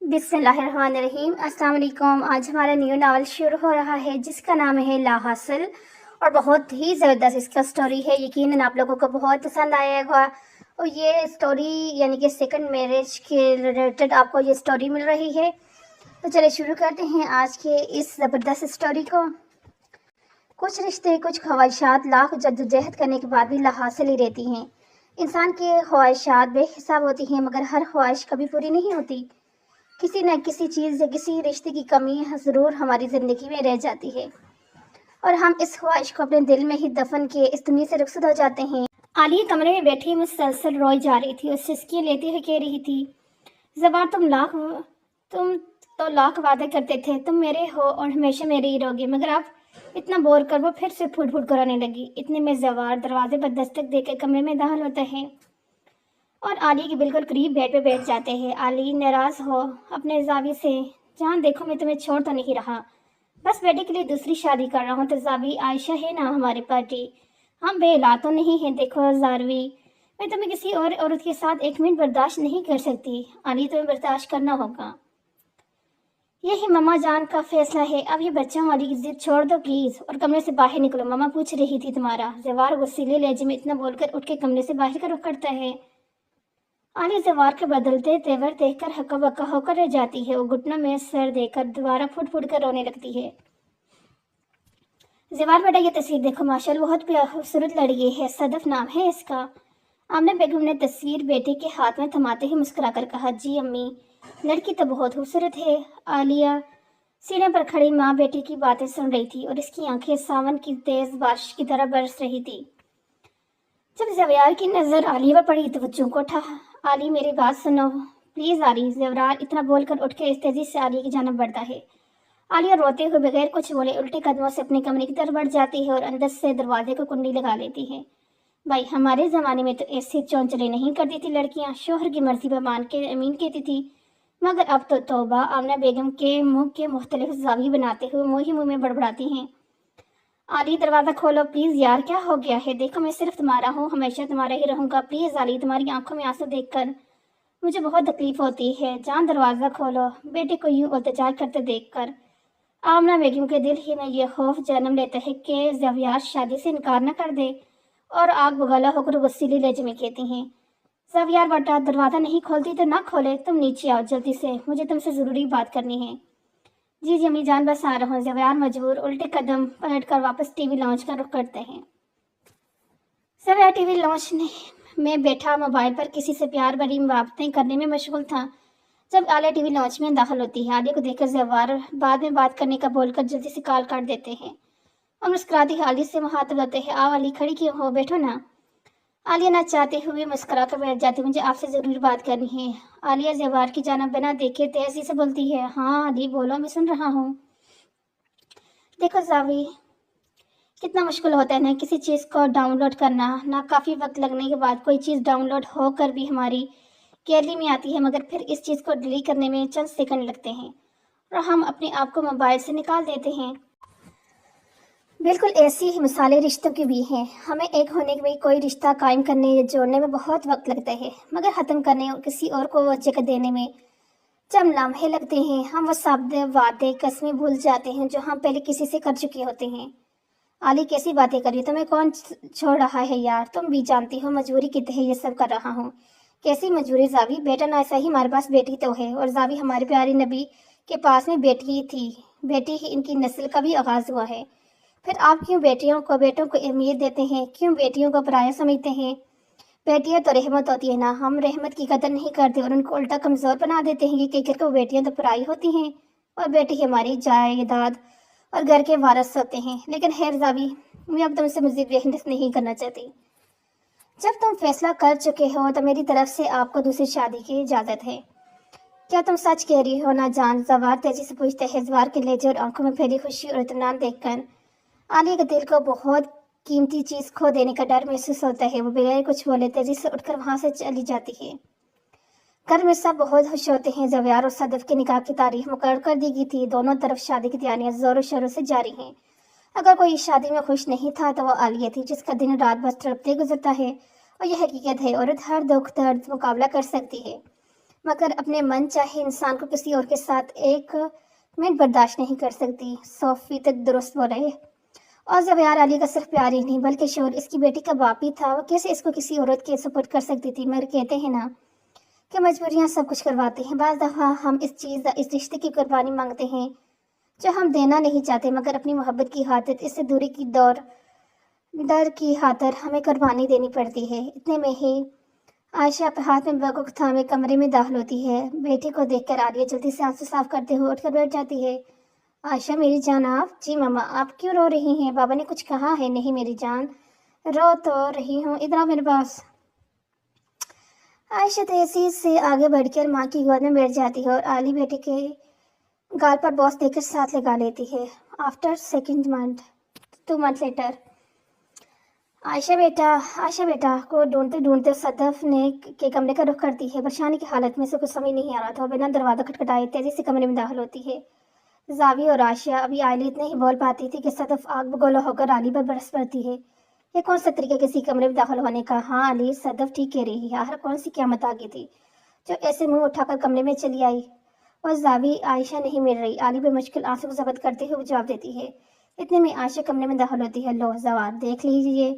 बिस्मिल्लाहिर्रहमानिर्रहीम। अस्सलाम वालेकुम। आज हमारा न्यू नावल शुरू हो रहा है जिसका नाम है ला हासिल और बहुत ही ज़बरदस्त इसका स्टोरी है। यकीनन आप लोगों को बहुत पसंद आएगा। और ये स्टोरी यानी कि सेकंड मैरिज के रिलेटेड आपको ये स्टोरी मिल रही है। तो चलिए शुरू करते हैं आज के इस ज़बरदस्त स्टोरी को। कुछ रिश्ते, कुछ ख्वाहिशात लाख जद्दोजहद करने के बाद भी ला हासिल ही रहती हैं। इंसान की ख्वाहिशात बेहिसाब होती हैं मगर हर ख्वाहिश कभी पूरी नहीं होती। किसी न किसी चीज़ या किसी रिश्ते की कमी ज़रूर हमारी ज़िंदगी में रह जाती है और हम इस ख्वाहिश को अपने दिल में ही दफन किए इस दुनिया से रुखसत हो जाते हैं। आलिया कमरे में बैठी मुसलसल रोई जा रही थी और सिसकियाँ लेते हुए कह रही थी, ज़बार तुम तो लाख वादे करते थे, तुम मेरे हो और हमेशा मेरे ही रहोगे, मगर अब इतना बोर कर वो फिर से फूट फूट कराने लगी। इतने में ज़वार दरवाजे पर दस्तक देकर कमरे में दाखिल होता है और आली के बिल्कुल करीब बेड पे बैठ जाते हैं। आली नाराज़ हो अपने जावी से, जहाँ देखो मैं तुम्हें छोड़ तो नहीं रहा, बस बेटे के लिए दूसरी शादी कर रहा हूँ। तो जावी, आयशा है ना हमारे पार्टी, हम बेला तो नहीं है। देखो जारवी, मैं तुम्हें किसी और औरत के साथ एक मिनट बर्दाश्त नहीं कर सकती। आली, तुम्हें बर्दाश्त करना होगा, यही मम्मा जान का फैसला है। अब ये बच्चों वाली की जिद छोड़ दो प्लीज़ और कमरे से बाहर निकलो, मम्मा पूछ रही थी तुम्हारा। जवार गुस्सीले लहजे में इतना बोलकर उठ के कमरे से बाहर का रुख करता है। आली जवार के बदलते तेवर देखकर हक्का बक्का होकर रह जाती है। वो घुटनों में सर देकर दोबारा फुट फुट कर रोने लगती है। जवार, बेटा ये तस्वीर देखो, माशाल्लाह बहुत खूबसूरत लड़की है, सदफ नाम है इसका। आमना बेगम ने तस्वीर बेटे के हाथ में थमाते ही मुस्कुराकर कहा, जी अम्मी, लड़की तो बहुत खूबसूरत है। आलिया सीने पर खड़ी माँ बेटी की बातें सुन रही थी और इसकी आंखें सावन की तेज बारिश की तरह बरस रही थी। जब ज़वार की नज़र आली पर पड़ी तो वो चौंक उठा। आली, मेरी बात सुनो प्लीज़ आली। ज़वार इतना बोलकर उठ के इस तेज़ी से आली की जानब बढ़ता है। आलिया रोते हुए बगैर कुछ बोले उल्टे कदमों से अपने कमरे की तरफ बढ़ जाती है और अंदर से दरवाजे को कुंडी लगा लेती है। भाई, हमारे ज़माने में तो ऐसे चौंचले नहीं करती थी लड़कियाँ, शोहर की मर्जी पर मान के अमीन कहती थी, मगर अब तो तौबा। आमना बेगम के मुँह के मुख्तलिफ जावी बनाते हुए मुँह ही मुँह में बड़बड़ाती हैं। आली, दरवाज़ा खोलो प्लीज़ यार, क्या हो गया है? देखो मैं सिर्फ तुम्हारा हूँ, हमेशा तुम्हारा ही रहूँगा। प्लीज़ आली, तुम्हारी आंखों में आंसू देखकर मुझे बहुत तकलीफ होती है। जान दरवाज़ा खोलो, बेटे को यूँ अत्याचार करते देखकर। आमना बेगम के दिल ही में यह खौफ जन्म लेता है कि ज़वार शादी से इनकार न कर दे और आग बगला होकर गुस्सीली लहजे में कहती हैं, ज़वार बेटा, दरवाज़ा नहीं खोलती तो ना खोले, तुम नीचे आओ जल्दी से, मुझे तुमसे ज़रूरी बात करनी है। जी जी अम्मी जान, बस आ रहा हूँ। ज़वार मजबूर उल्टे कदम पलटकर वापस टीवी लॉन्च का रुख करते हैं। ज़वार टीवी लॉन्च में बैठा मोबाइल पर किसी से प्यार भरी बातें करने में मशगूल था। जब आलिया टीवी लॉन्च में दाखिल होती है, आलिया को देखकर ज़वार बाद में बात करने का बोलकर जल्दी से कॉल काट देते हैं और मुस्कुराती आलिया से मुखातिब होते हैं, आओ आली, खड़ी क्यों हो, बैठो ना। आलिया ना चाहते हुए मुस्कुरा कर बैठ जाती, मुझे आपसे ज़रूर बात करनी है। आलिया ज़वार की जानिब बिना देखे तेजी से बोलती है, हाँ आली बोलो, मैं सुन रहा हूँ। देखो जावी, कितना मुश्किल होता है ना किसी चीज़ को डाउनलोड करना, ना काफ़ी वक्त लगने के बाद कोई चीज़ डाउनलोड होकर भी हमारी गैलरी में आती है, मगर फिर इस चीज़ को डिलीट करने में चंद सेकंड लगते हैं और हम अपने आप को मोबाइल से निकाल देते हैं। बिल्कुल ऐसी ही मिसालें रिश्तों की भी हैं। हमें एक होने के भी कोई रिश्ता कायम करने या जोड़ने में बहुत वक्त लगता है, मगर ख़त्म करने और किसी और को वो जगह देने में चंद लम्हे लगते हैं। हम वो शब्द, वादे, कस्में भूल जाते हैं जो हम पहले किसी से कर चुके होते हैं। आली, कैसी बातें कर रही हो, तुम्हें कौन छोड़ रहा है यार, तुम भी जानती हो मजबूरी की तहत ये सब कर रहा हूँ। कैसी मजबूरी जावी, बेटा ना ऐसा ही हमारे पास बेटी तो है, और जावी हमारे प्यारे नबी के पास में बेटी ही थी, बेटी ही इनकी नस्ल का भी आगाज़ हुआ है। फिर आप क्यों बेटों को अहमियत देते हैं, क्यों बेटियों को पराया समझते हैं? बेटियां तो रहमत होती है ना, हम रहमत की कदर नहीं करते और उनको उल्टा कमज़ोर बना देते हैं कि कहकर को बेटियां तो पराई होती हैं और बेटी हमारी जायदाद और घर के वारस होते हैं। लेकिन खैर जावी, मैं अब तुमसे मज़ीद बहस नहीं करना चाहती। जब तुम फैसला कर चुके हो तो मेरी तरफ से आपको दूसरी शादी की इजाज़त है। क्या तुम सच कह रही हो ना जान? ज़वार तेजी से पूछते हैं। ज़वार के लहजे और आंखों में फैली खुशी और इत्मीनान देखकर आलिया के दिल को बहुत कीमती चीज़ खो देने का डर महसूस होता है। वो बगैर कुछ बोले तेजी से उठकर वहाँ से चली जाती है। घर में सब बहुत खुश होते हैं। ज़वार और सदफ के निकाह की तारीख मुकर्रर कर दी गई थी। दोनों तरफ शादी की तैयारियां जोरों शोरों से जारी हैं। अगर कोई इस शादी में खुश नहीं था तो वो आलिया थी, जिसका दिन रात बस तड़पते गुजरता है। और यह हकीकत है, औरत हर दुख दर्द मुकाबला कर सकती है मगर अपने मन चाहे इंसान को किसी और के साथ एक मिनट बर्दाश्त नहीं कर सकती। 100% दुरुस्त बोल रहे। और ज़वेयार अली का सिर्फ प्यार ही नहीं बल्कि शोर इसकी बेटी का बाप ही था। वो कैसे इसको किसी औरत के सपोर्ट कर सकती थी? मगर कहते हैं ना कि मजबूरियाँ सब कुछ करवाती हैं। बाज़ दफ़ा हम इस रिश्ते की कुर्बानी मांगते हैं जो हम देना नहीं चाहते, मगर अपनी मोहब्बत की खातिर इससे दूरी की डर की खातिर हमें कुर्बानी देनी पड़ती है। इतने में ही आयशा अपने हाथ में बगुक थामे कमरे में दाखिल होती है। बेटे को देखकर आलिया जल्दी से आंसू साफ करते हुए उठकर बैठ जाती है। आयशा मेरी जान आप? जी मम्मा। आप क्यों रो रही हैं? बाबा ने कुछ कहा है? नहीं मेरी जान, रो तो रही हूँ, इधर आओ मेरे पास। आयशा तेजी से आगे बढ़कर माँ की गोद में बैठ जाती है और आली बेटे के गाल पर बॉस देकर साथ लगा लेती है। आफ्टर 2 मंथ लेटर आयशा बेटा को ढूंढते ढूंढते सदफ ने के कमरे का रुख करती है। परेशानी की हालत में से कुछ समझ नहीं आ रहा था। बिना दरवाजा खटखटाए तेजी से कमरे में दाखिल होती है। जावी और आशिया अभी आयली इतने ही बोल पाती थी कि सदफ आग बगोला होकर आली पर बरस पड़ती है। ये कौन सा तरीका किसी कमरे में दाखिल होने का? हाँ अली, सदफ ठीक कह रही है। आखिर कौन सी क़यामत आ गई थी जो ऐसे मुंह उठाकर कमरे में चली आई? और जावी आयशा नहीं मिल रही। आली पे मुश्किल आंसू को जब्त करते हुए जवाब देती है। इतने में आयशा कमरे में दाखिल होती है। लो जवाब देख लीजिए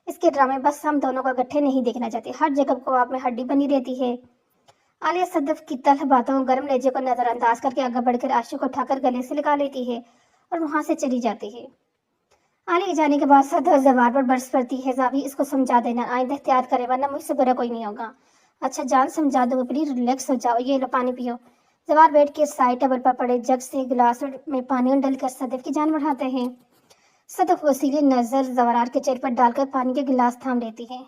इसके ड्रामे, बस हम दोनों को इकट्ठे नहीं देखना चाहते। हर जगह को आप में हड्डी बनी रहती है। आलिया सदफ की तल्ख बातों गर्म लहजे को नजरअंदाज करके आगे बढ़कर आशु को उठाकर गले से लगा लेती है और वहां से चली जाती है। आलिया के जाने के बाद सदफ जवार पर बरस पड़ती है। जावी इसको समझा देना, आइंदा एहतियात करे वरना मुझसे बुरा कोई नहीं होगा। अच्छा जान समझा दो, प्लीज रिलैक्स हो जाओ। ये लो पानी पियो। जवार बैठ के साइड टेबल पर पड़े जग से गिलास में पानी डालकर सदफ की जान बढ़ाते हैं। सदफ वसीले नजर जवारार के चेहरे पर डालकर पानी के गिलास थाम लेती है।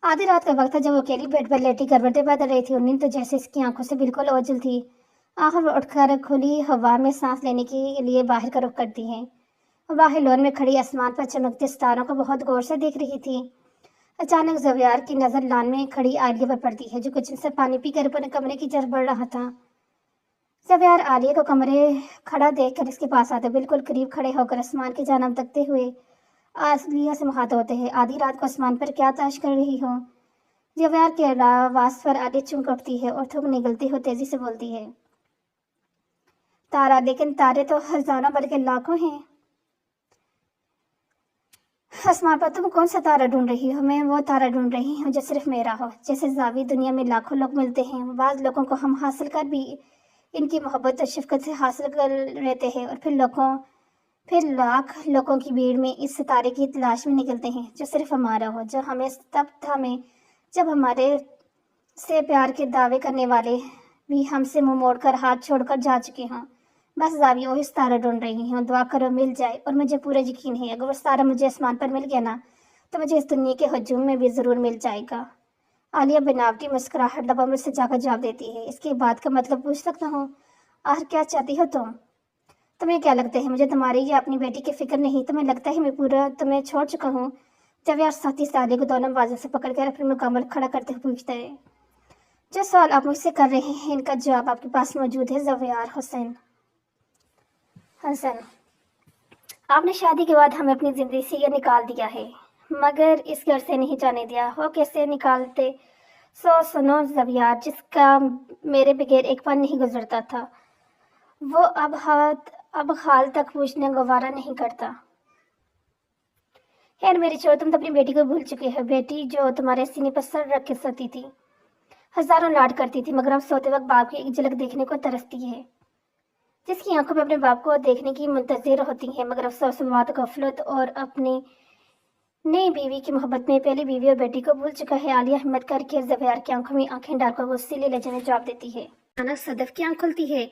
आधी रात का वक्त था जब वो अकेली बेड पर लेटी करवटें बदल रही थी। नींद तो जैसे इसकी आंखों से बिल्कुल ओझल थी। आखिर वो उठकर खुली हवा में सांस लेने के लिए बाहर का रुख करती है। वो बाहर लॉन में खड़ी आसमान पर चमकते सितारों को बहुत गौर से देख रही थी। अचानक ज़वेयार की नजर लान में खड़ी आलिया पर पड़ती है जो किचन से पानी पीकर अपने कमरे की तरफ बढ़ रहा था। ज़वेयार आलिया को कमरे खड़ा देखकर इसके पास आते बिल्कुल करीब खड़े होकर आसमान की जानब तकते हुए आलिया से मुखातिब होते हैं। आधी रात को आसमान पर क्या तलाश कर रही हो? ज़वेयार के आवाज पर आलिया चमक उठती है और थूक निगलती हुई तेजी से बोलती है, तारा। लेकिन तारे तो हजारों बल्कि लाखों हैं। आसमान पर तुम कौन सा तारा ढूंढ रही हो? मैं वो तारा ढूंढ रही हूँ जो सिर्फ मेरा हो। जैसे जावी दुनिया में लाखों लोग मिलते हैं, बाज़ लोगों को हम हासिल कर भी इनकी मोहब्बत और शफकत से हासिल कर लेते हैं और फिर लाख लोगों की भीड़ में इस सितारे की तलाश में निकलते हैं जो सिर्फ हमारा हो, जो हमें तब थामे जब हमारे से प्यार के दावे करने वाले भी हमसे मुंह मोड़कर हाथ छोड़कर जा चुके हों। बस जावी वही तारा ढूंढ रही हूँ, दुआ करो मिल जाए। और मुझे पूरा यकीन है अगर वो तारा मुझे आसमान पर मिल गया ना तो मुझे इस दुनिया के हजूम में भी ज़रूर मिल जाएगा। आलिया बनावटी मुस्कुराहट लबों में से जाकर जवाब देती है। इसके बाद का मतलब पूछ सकता हूँ? आखिर क्या चाहती हो तुम? तुम्हें क्या लगता है मुझे तुम्हारी या अपनी बेटी की फिक्र नहीं? तुम्हें लगता है मैं पूरा तुम्हें छोड़ चुका हूँ? ज़वेयार साथी साले को दोनों बाजू से पकड़कर अपने मुकाबले खड़ा करते हुए पूछता है। जो सवाल आप मुझसे कर रहे हैं इनका जवाब आपके पास मौजूद है ज़वेयार हसन। आपने शादी के बाद हमें अपनी जिंदगी से ये निकाल दिया है, मगर इस घर से नहीं जाने दिया। हो कैसे निकालते? सुनो ज़वेयार, जिसका मेरे बगैर एक पल नहीं गुजरता था, वो अब हाल तक पूछने गवारा नहीं करता। खैर मेरी छोड़, तुम तो अपनी बेटी को भूल चुके हो। बेटी जो तुम्हारे सीने पर सर रख के सोती थी, हजारों लाड करती थी, मगर अब सोते वक्त बाप की एक झलक देखने को तरसती है। जिसकी आंखों में अपने बाप को देखने की मुंतजिर होती है, मगर अफसोस बात गफलत और अपनी नई बीवी की मोहब्बत में पहली बीवी और बेटी को भूल चुका है। आलिया हिम्मत करके ज़वेयार की आंखों में आंखें डालकर गुस्सीले लहजे में जवाब देती है। अचानक सदफ की आंख खुलती है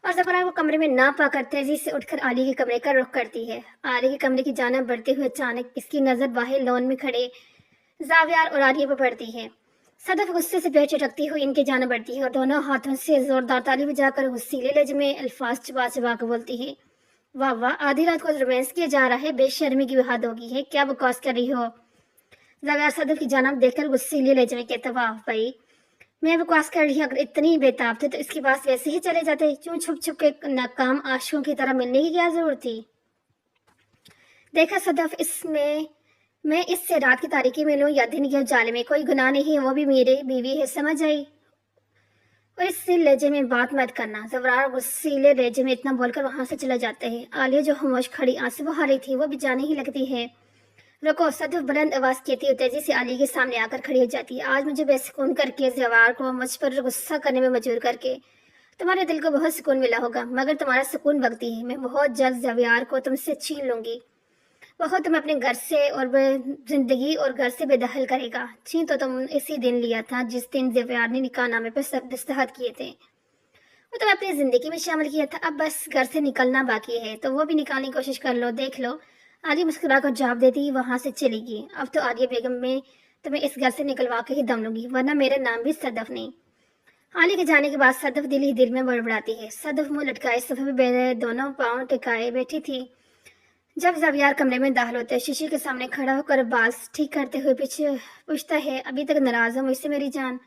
और ज़वेयार को कमरे में ना पाकर तेजी से उठकर आलिया के कमरे का रुख करती है। आलिया के कमरे की जानिब बढ़ते हुए अचानक इसकी नजर बाहर लॉन में खड़े ज़वेयार और आलिया पर पड़ती है। सदफ गुस्से से पैर चटकती हुई इनके जाने बढ़ती है और दोनों हाथों से जोरदार ताली बजाकर गुस्सीले लहजे में अल्फाज चबा चबा कर बोलती है, वाह वाह, आधी रात को रोमांस किया जा रहा है, बेशर्मी की हद होगी है, क्या बकवास कर रही हो? ज़वेयार सदफ की जानिब देखकर गुस्सीले लहजे में कहता, वाह भाई, मैं बकवास कर रही हूँ। अगर इतनी बेताब थे तो इसके पास वैसे ही चले जाते, क्यों छुप छुप के नाकाम आशिकों की तरह मिलने की क्या जरूरत थी? देखा सदफ, मैं इससे रात की तारीकी में लूँ या दिन के उजाले में, कोई गुनाह नहीं है, वो भी मेरी बीवी है, समझ आई? और इस लहजे में बात मत करना। जबरार गुस्सीले लहजे में इतना बोलकर वहां से चला जाता है। आलिया जो खामोश खड़ी आंसू बहा रही थी वो भी जाने ही लगती है। रुको, सदफ बुलंद आवाज कहती हुई तेजी से आलिया के सामने आकर खड़ी हो जाती है। आज मुझे बेसुकून करके, जवार को मुझ पर गुस्सा करने में मजबूर करके तुम्हारे दिल को बहुत सुकून मिला होगा, मगर तुम्हारा सुकून वक्ती है। मैं बहुत जल्द जवियार को तुमसे छीन लूंगी। वह तुम्हें अपने घर से और जिंदगी और घर से बेदखल करेगा। छीन तो तुम इसी दिन लिया था जिस दिन जवियार ने निकाह नामे पर सब दस्तखत किए थे। वो तुम्हें अपनी जिंदगी में शामिल किया था, अब बस घर से निकलना बाकी है, तो वो भी निकालने की कोशिश कर लो, देख लो। आलिया मुस्कुरा कर जवाब देती वहां से चलेगी। अब तो आलिया बेगम, मैं तुम्हें इस घर से निकलवा के ही दम लूंगी, वरना मेरा नाम भी सदफ नहीं। आलिया के जाने के बाद सदफ दिल ही दिल में बड़बड़ाती है। सदफ मुंह लटकाए सोफे पे दोनों पांव टिकाए बैठी थी। जब जवियार कमरे में दाखिल होते शीशे के सामने खड़ा होकर बाल ठीक करते हुए पीछे पूछता है, अभी तक नाराज हो मुझसे मेरी जान?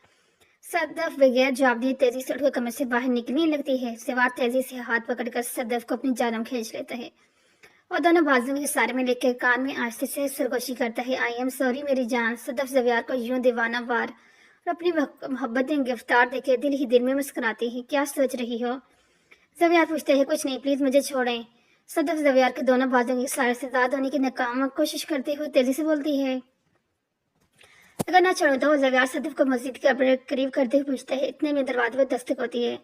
सदफ बगैर जवाब दिए तेजी से उठकर कमरे से बाहर निकलने लगती है। जवार तेजी से हाथ पकड़कर सदफ को अपनी जानब खींच लेता है और दोनों बाजुओं के इशारे में लेकर कान में आहिस्ते से सरगोशी करता है, आई एम सॉरी मेरी जान। सदफ जवियार को यूं दीवाना वार और अपनी मोहब्बतें गिरफ्तार देखे दिल ही दिल में मुस्कुराती है। क्या सोच रही हो? जवियार पूछते हैं, कुछ नहीं, प्लीज मुझे छोड़ें। सदफ जवियार के दोनों बाजुओं के इशारे से आजाद होने की नाकाम कोशिश करते हुए तेजी से बोलती है, अगर ना छोड़ो तो जवियार सदफ को मस्जिद के करीब करते हुए पूछता है। इतने में दरवाजे पर दस्तक होती है।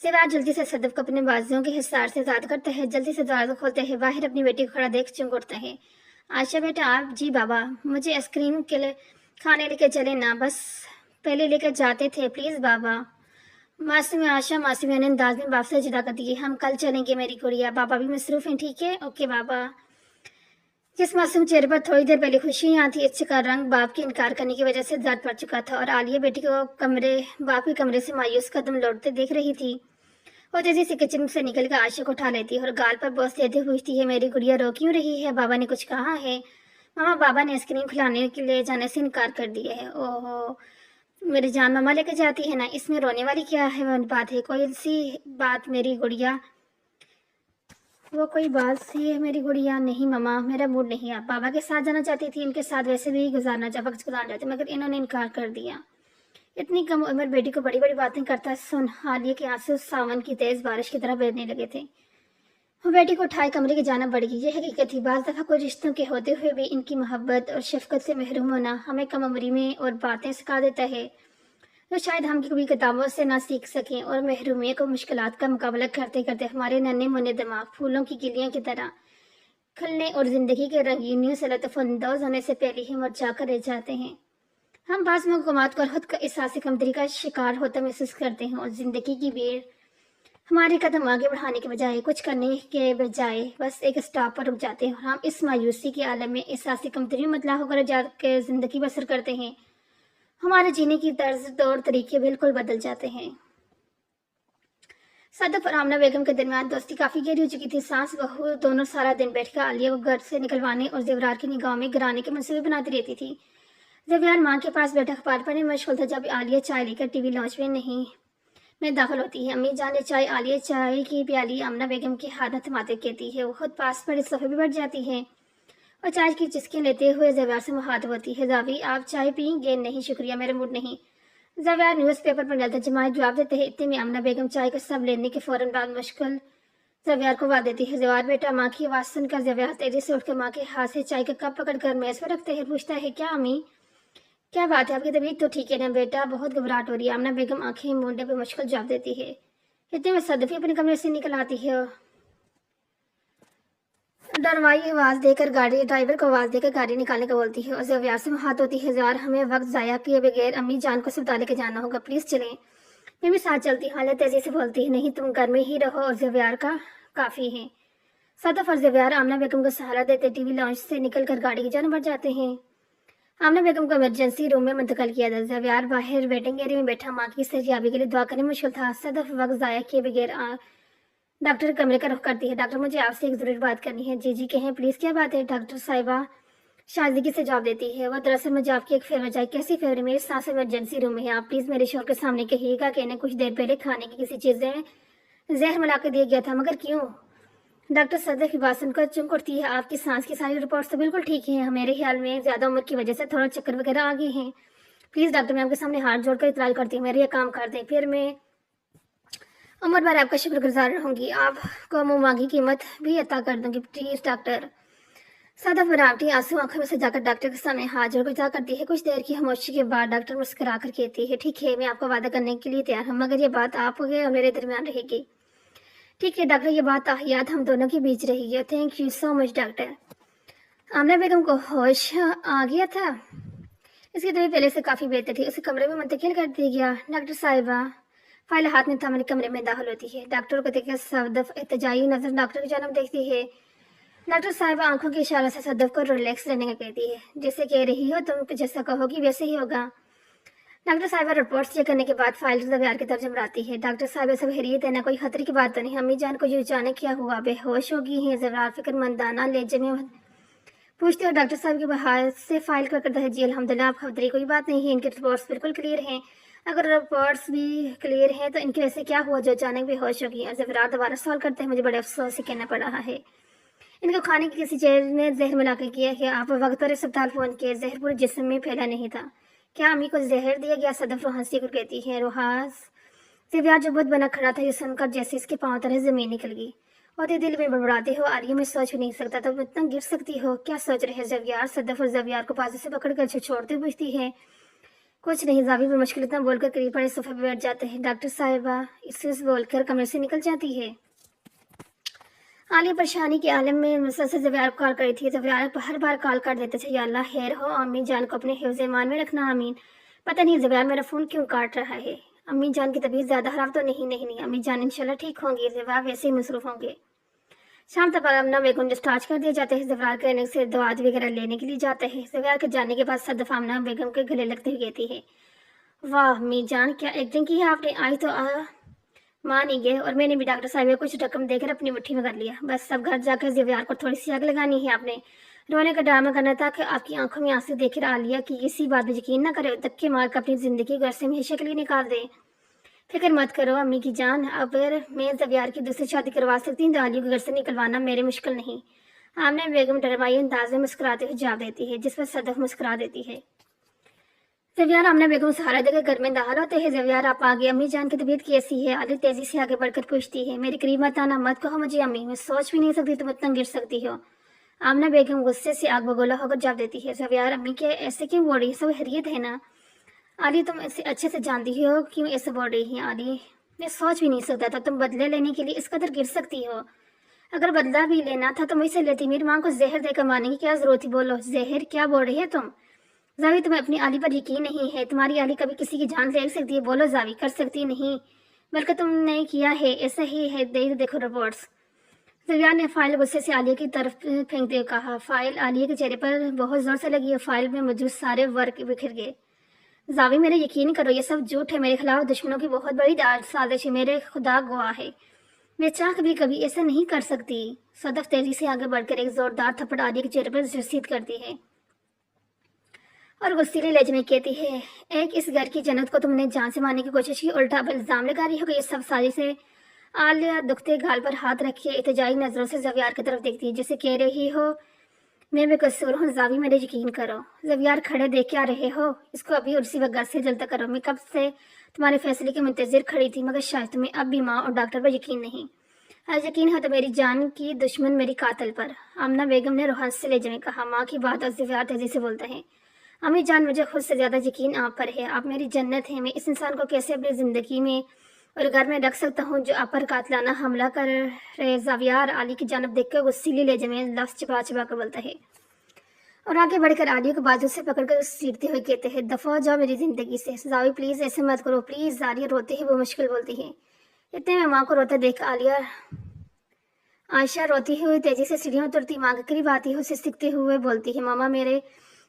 जवियार जल्दी से सदफ को अपने बाजुओं के हिसार से आजाद करता है। जल्दी से दरवाजा खोलते हैं। बाहर अपनी बेटी को खड़ा देख चुंक उठता है। आशा बेटा आप? जी बाबा, मुझे आइसक्रीम के लिए खाने लेके चले ना, बस पहले लेकर जाते थे, प्लीज बाबा। मासूम आशा मासूम अंदाज में बाप से जुदा कर दिए, हम कल चलेंगे मेरी गुड़िया, बाबा भी मसरूफ हैं, ठीक है? ओके बाबा। जिस मासूम चेहरे पर थोड़ी देर पहले खुशियां थी, इसका रंग बाप के इनकार करने की वजह से दर्द पड़ चुका था और आलिया बेटी को बाप के कमरे से मायूस कदम लौटते देख रही थी। वो तेजी से किचन से निकलकर आशा को उठा लेती है और गाल पर बोस देते हुए पूछती है, मेरी गुड़िया रो क्यों रही है? बाबा ने कुछ कहा है? मामा, बाबा ने आइसक्रीम खिलाने के लिए जाने से इनकार कर दिया है। ओहो मेरी जान, मामा लेकर जाती है ना, इसमें रोने वाली क्या है बात है? कोई सी बात मेरी गुड़िया, वो कोई बात सी है मेरी गुड़िया? नहीं मामा, मेरा मूड नहीं है। बाबा के साथ जाना चाहती थी, इनके साथ वैसे भी वक्त गुजारना चाहती, मगर इन्होंने इनकार कर दिया। इतनी कम उम्र बेटी को बड़ी बड़ी बातें करता सुन आलिया के आंसू सावन की तेज बारिश की तरह बहने लगे थे। वो बेटी को उठाए कमरे की जाना बढ़ गई। यह हकीकत थी, बाज दफा कोई रिश्तों के होते हुए भी इनकी मोहब्बत और शफकत से महरूम होना हमें कम उम्री में और बातें सिखा देता है तो शायद हम कभी किताबों से ना सीख सकें, और महरूमिया को मुश्किलात का मुकाबला करते करते हमारे नन्हे मुन्ने दिमाग फूलों की गिलियों की तरह खिलने और जिंदगी के रंगीनियों से लुत्फानंदोज होने से पहले ही मुरझा कर रह जाते हैं। हम बाज़ मौक़ात पर खुद का एहसास कमतरी का शिकार होता महसूस करते हैं और जिंदगी की भीड़ हमारे कदम आगे बढ़ाने के बजाय, कुछ करने के बजाय बस एक स्टॉप पर रुक जाते हैं और हम इस मायूसी के आलम में एहसास कमतरी मतला होकर जाकर जिंदगी बसर करते हैं। हमारे जीने की तर्ज तौर तरीके बिल्कुल बदल जाते हैं। सदफ और आमना बेगम के दरमियान दोस्ती काफी गहरी हो चुकी थी। सास बहू दोनों सारा दिन बैठकर आलिया को घर से निकलवाने और जेवरार की निगाह में गिराने के मंसूबे बनाती रहती थी। जेवरार माँ के पास बैठा अखबार पढ़ने में मशगूल था जब आलिया चाय लेकर टीवी लॉन्च में दाखिल होती है। अम्मी जान ने चाय, आलिया चाय की प्याली आमना बेगम के हाथ में थमाते कहती है। वो खुद पास पड़े सोफे पर बैठ जाती है और चाय की चुस्की लेते हुए जवार से मुखातिब होती है, जावी आप चाय पियेंगे? नहीं शुक्रिया, मेरा मूड नहीं। जवार न्यूज़पेपर पर डालता जमात जवाब देते हैं। इतने में आमना बेगम चाय का सब लेने के फौरन बाद मुश्किल जवार को वाद देती है। जवार बेटा, माँ की आवाज़ सुनकर जवार तेजी से उठकर माँ के हाथ से चाय का कप पकड़कर मेज पर रखते हैं। पूछता है, क्या अम्मी, क्या बात है? आपकी तबीयत तो ठीक है ना बेटा? बहुत घबराहट हो रही है। आमना बेगम आंखें मूंदे पर मुश्किल जवाब देती है। इतने में सदफी अपने कमरे से निकल आती है। ड्राइवर को आवाज देकर गाड़ी निकालने को बोलती है और जवियार से हाथ होती है। जवार, हमें वक्त जाया किए बगैर अम्मी जान को अस्पताल लेके जाना होगा, प्लीज चलें। मैं भी साथ चलती हूँ, हालत तेजी से बोलती है। नहीं, तुम घर में ही रहो और जवियार का काफी है। सदफ और जवियार आमना बेगम को सहारा देते टीवी लॉन्च से निकलकर गाड़ी की जान बढ़ जाते हैं। आमना बेगम को इमरजेंसी रूम में मुंतकिल किया था। जवियार बाहर वेटिंग एरिया में बैठा माँ की सेहतयाबी के लिए दुआ करने मुश्किल था। सदफ वक्त जाया किए बगैर डॉक्टर कमरे का रुख करती है। डॉक्टर, मुझे आपसे एक जरूरी बात करनी है। जी कहें प्लीज, क्या बात है? डॉक्टर साहिबा शादगी से जवाब देती है। वह दरअसल मुझे आपकी एक फेवर चाहिए। कैसी फेवर? मेरी सांस इमरजेंसी रूम में है, आप प्लीज मेरे शोर के सामने कहिएगा कि इन्हें कुछ देर पहले खाने की किसी चीज में जहर मिला के दिया गया था। मगर क्यों? डॉक्टर सदफ की बात सुनकर चुंक उठती है। आपकी सांस की सारी रिपोर्ट्स तो बिल्कुल ठीक है, मेरे ख्याल में ज्यादा उम्र की वजह से थोड़ा चक्कर वगैरह आ गए हैं। प्लीज डॉक्टर, मैं आपके सामने हाथ जोड़कर इतराज करती हूँ, मेरे ये काम कर दें, फिर मैं उम्र भर आपका शुक्रगुजार रहूंगी, आपको मुंह मांगी कीमत भी अता कर दूंगी, प्लीज डॉक्टर। सदफ बनावटी आंसू आंखों में सजाकर डॉक्टर के सामने हाथ जोड़ गुजार करती है। कुछ देर की खामोशी के बाद डॉक्टर मुस्कुरा कर कहती है, ठीक है, मैं आपको वादा करने के लिए तैयार हूँ, मगर ये बात आपके और मेरे दरमियान रहेगी। ठीक है डॉक्टर, ये बात याद हम दोनों के बीच रहेगी। Thank you so much doctor. Amna Begum को होश आ गया था। इसकी तबीयत पहले से काफ़ी बेहतर थी। उसे कमरे में मुंतकिल कर दिया गया। डॉक्टर साहिबा फाइल हाथ में थामे कमरे में दाखिल होती है। डॉक्टर को देखकर सदफ एहतजाजी नजर डॉक्टर की जानब देखती है। डॉक्टर साहिबा आंखों के इशारे से सदफ को रिलैक्स रहने का कहती है। जैसे कह रही हो तुम, जैसा कहोगी वैसे ही होगा। डॉक्टर साहिबा रिपोर्ट चेक करने के बाद फाइल जवार की तरफ जमराती है। डॉक्टर साहिबा सब हैरियत है ना, कोई खतरे की बात तो नहीं। अम्मी जान को ये जाने क्या हुआ, बेहोश होगी हैं। जवार फिक्रमंदाना लहजे में पूछते हो। डॉक्टर साहब के बाहर से फाइल कर करता है, जी अल्हम्दुलिल्लाह, आप खतरे कोई बात नहीं है, इनके रिपोर्ट्स बिल्कुल क्लियर हैं। अगर रिपोर्ट्स भी क्लियर हैं तो इनके ऐसे क्या हुआ जो अचानक बेहोश होगी। और जवार दोबारा सवाल करते हैं, मुझे बड़े अफसोस से कहना पड़ रहा है, इनको खाने की किसी चीज ने जहर मिला कर किया है। आप वक्त और अस्पताल फोन किए, जहर पूरे जिस्म में फैला नहीं था। क्या अम्मी को जहर दिया गया? सदफ रोहासी को कहती है। रोहास जवार जो बुत बना खड़ा था, ये सुनकर जैसे इसके पाँव तरह जमीन निकल गई। और ये दिल में बड़बड़ाते हो, आलिया में सोच भी नहीं सकता तो इतना गिर सकती हो, क्या सोच रहे जवियार? सदफ और जवियार को बाजू से पकड़कर छोड़ते पूछती है। कुछ नहीं, जावी में मुश्किल इतना बोलकर करीब पड़े सोफे पर बैठ जाते हैं। डॉक्टर साहिबा इससे बोलकर कमरे से निकल जाती है। आलिया परेशानी के आलम में मुसलसल जवियार को कॉल करी थी। जवियार हर बार कॉल कर देते थे, या अल्लाह खैर हो, अम्मी जान को अपने हिफ्ज़ ईमान में रखना, आमीन। पता नहीं जवियार मेरा फ़ोन क्यों काट रहा है। अम्मी जान की तबीयत ज़्यादा खराब तो नहीं, अम्मी जान इंशाल्लाह ठीक होंगी। जवियार वैसे ही मसरूफ़ होंगे। शाम तक अमना बेगम डिस्चार्ज कर दिए जाते हैं। जवार क्लिनिक से दवा वगैरह लेने के लिए जाते हैं। जवार के जाने के बाद सदफ आमना बेगम के गले लगते हुए कहती है, वाह मी जान, क्या एक्टिंग की है आपने, आज तो मान ही गए। और मैंने भी डॉक्टर साहब को कुछ रकम देकर अपनी मुट्ठी में कर लिया। बस सब घर जाकर जवार को थोड़ी सी आग लगानी है। आपने रोने का ड्रामा करना था कि आपकी आंखों में आंसू देकर आ लिया कि इसी बात में यकीन ना करे, धक्के मार कर अपनी जिंदगी घर से हमेशा के लिए निकाल दे। फिक्र मत करो अम्मी की जान, अगर मैं जवियार की दूसरी शादी करवा सकती हूँ तो आलिया को घर से निकलवाना मेरे मुश्किल नहीं। आमना बेगम डरमाई अंदाज में मुस्कुराते हुए जवाब देती है, जिस पर सदफ मुस्कुरा देती है। जवियार आमना बेगम सहारा देकर घर में दाखिल होते हैं। जवियार आप आगे, अम्मी जान की तबीयत कैसी है? आलिया तेजी से आगे बढ़कर पूछती है। मेरे करीब मत आना, मत कहो मुझे अम्मी, मैं सोच भी नहीं सकती तुम इतना गिर सकती हो। आमना बेगम गुस्से से आग बगोला होकर जवाब देती है। जवियार अम्मी के ऐसे क्यों बोल रही है, सब हैरियत है ना? आलिया तुम इसे अच्छे से जानती हो क्यों ऐसे बोल रही है। आलिया मैं सोच भी नहीं सकता था तुम बदले लेने के लिए इस कदर गिर सकती हो। अगर बदला भी लेना था तो मुझसे लेती, मेरी माँ को जहर देकर मारने की क्या जरूरत थी? बोलो जहर, क्या बोल रही है तुम? जावी तुम्हें अपनी आली पर यकीन नहीं है? तुम्हारी आली कभी किसी की जान ले सकती है? बोलो जावी, कर सकती नहीं, बल्कि तुमने किया है, ऐसा ही है, देखो रिपोर्ट्स। जवियार ने फाइल गुस्से से आलिया की तरफ फेंकते हुए कहा। फाइल आलिया के चेहरे पर बहुत जोर से लगी है। फाइल में मौजूद सारे वर्क बिखर गए। जावी मेरे यकीन करो, ये सब झूठ है, मेरे खिलाफ दुश्मनों की बहुत बड़ी साजिश है, मेरे खुदा गवाह है, मैं चाह कभी कभी ऐसा नहीं कर सकती। सदफ तेजी से आगे बढ़कर एक जोरदार थप्पड़ आलिया के चेहरे पर रसीद करती है और गुस्सीले लहजे में कहती है, एक इस घर की जन्नत को तुमने जान से मारने की कोशिश की, उल्टा अब इल्जाम लगा रही हो कि ये सब साजिश है। आलिया दुखते गाल पर हाथ रखी एहतजाजी नजरों से जवियार की तरफ देखती है, जिसे कह रही हो मैं बेकसूर हूँ, जावी मेरे यकीन करो। जवियार खड़े देख के आ रहे हो, इसको अभी उसी वक्त घर से जल्द करो। मैं कब से तुम्हारे फैसले के मुंतजिर खड़ी थी, मगर शायद तुम्हें अब भी माँ और डॉक्टर पर यकीन नहीं। आज यकीन है तो मेरी जान की दुश्मन मेरी कातिल पर। आमना बेगम ने रोहान से लहजे में कहा। माँ की बात और जवियार तेजी से बोलता है, अम्मी जान मुझे खुद से ज्यादा यकीन आप पर है, आप मेरी जन्नत है। मैं इस इंसान को कैसे अपनी जिंदगी में और घर में रख सकता हूँ जो आप पर कातलाना हमला कर रहे। जावियार आली की जानब देखकर गुस्सीली लहजे में लफ्ज छिपा छिपा कर बोलता है और आगे बढ़कर आलिया को बाजू से पकड़कर सीटते हुए कहते हैं, दफा जाओ मेरी जिंदगी से। जावी प्लीज ऐसे मत करो प्लीज। आलिया रोते ही वो मुश्किल बोलती है। इतने में माँ को रोता देख आलिया आयशा रोती हुई तेजी से सीढ़ियों उतरती माँ के करीब आती है, उसे सिकते हुए बोलती है, मामा मेरे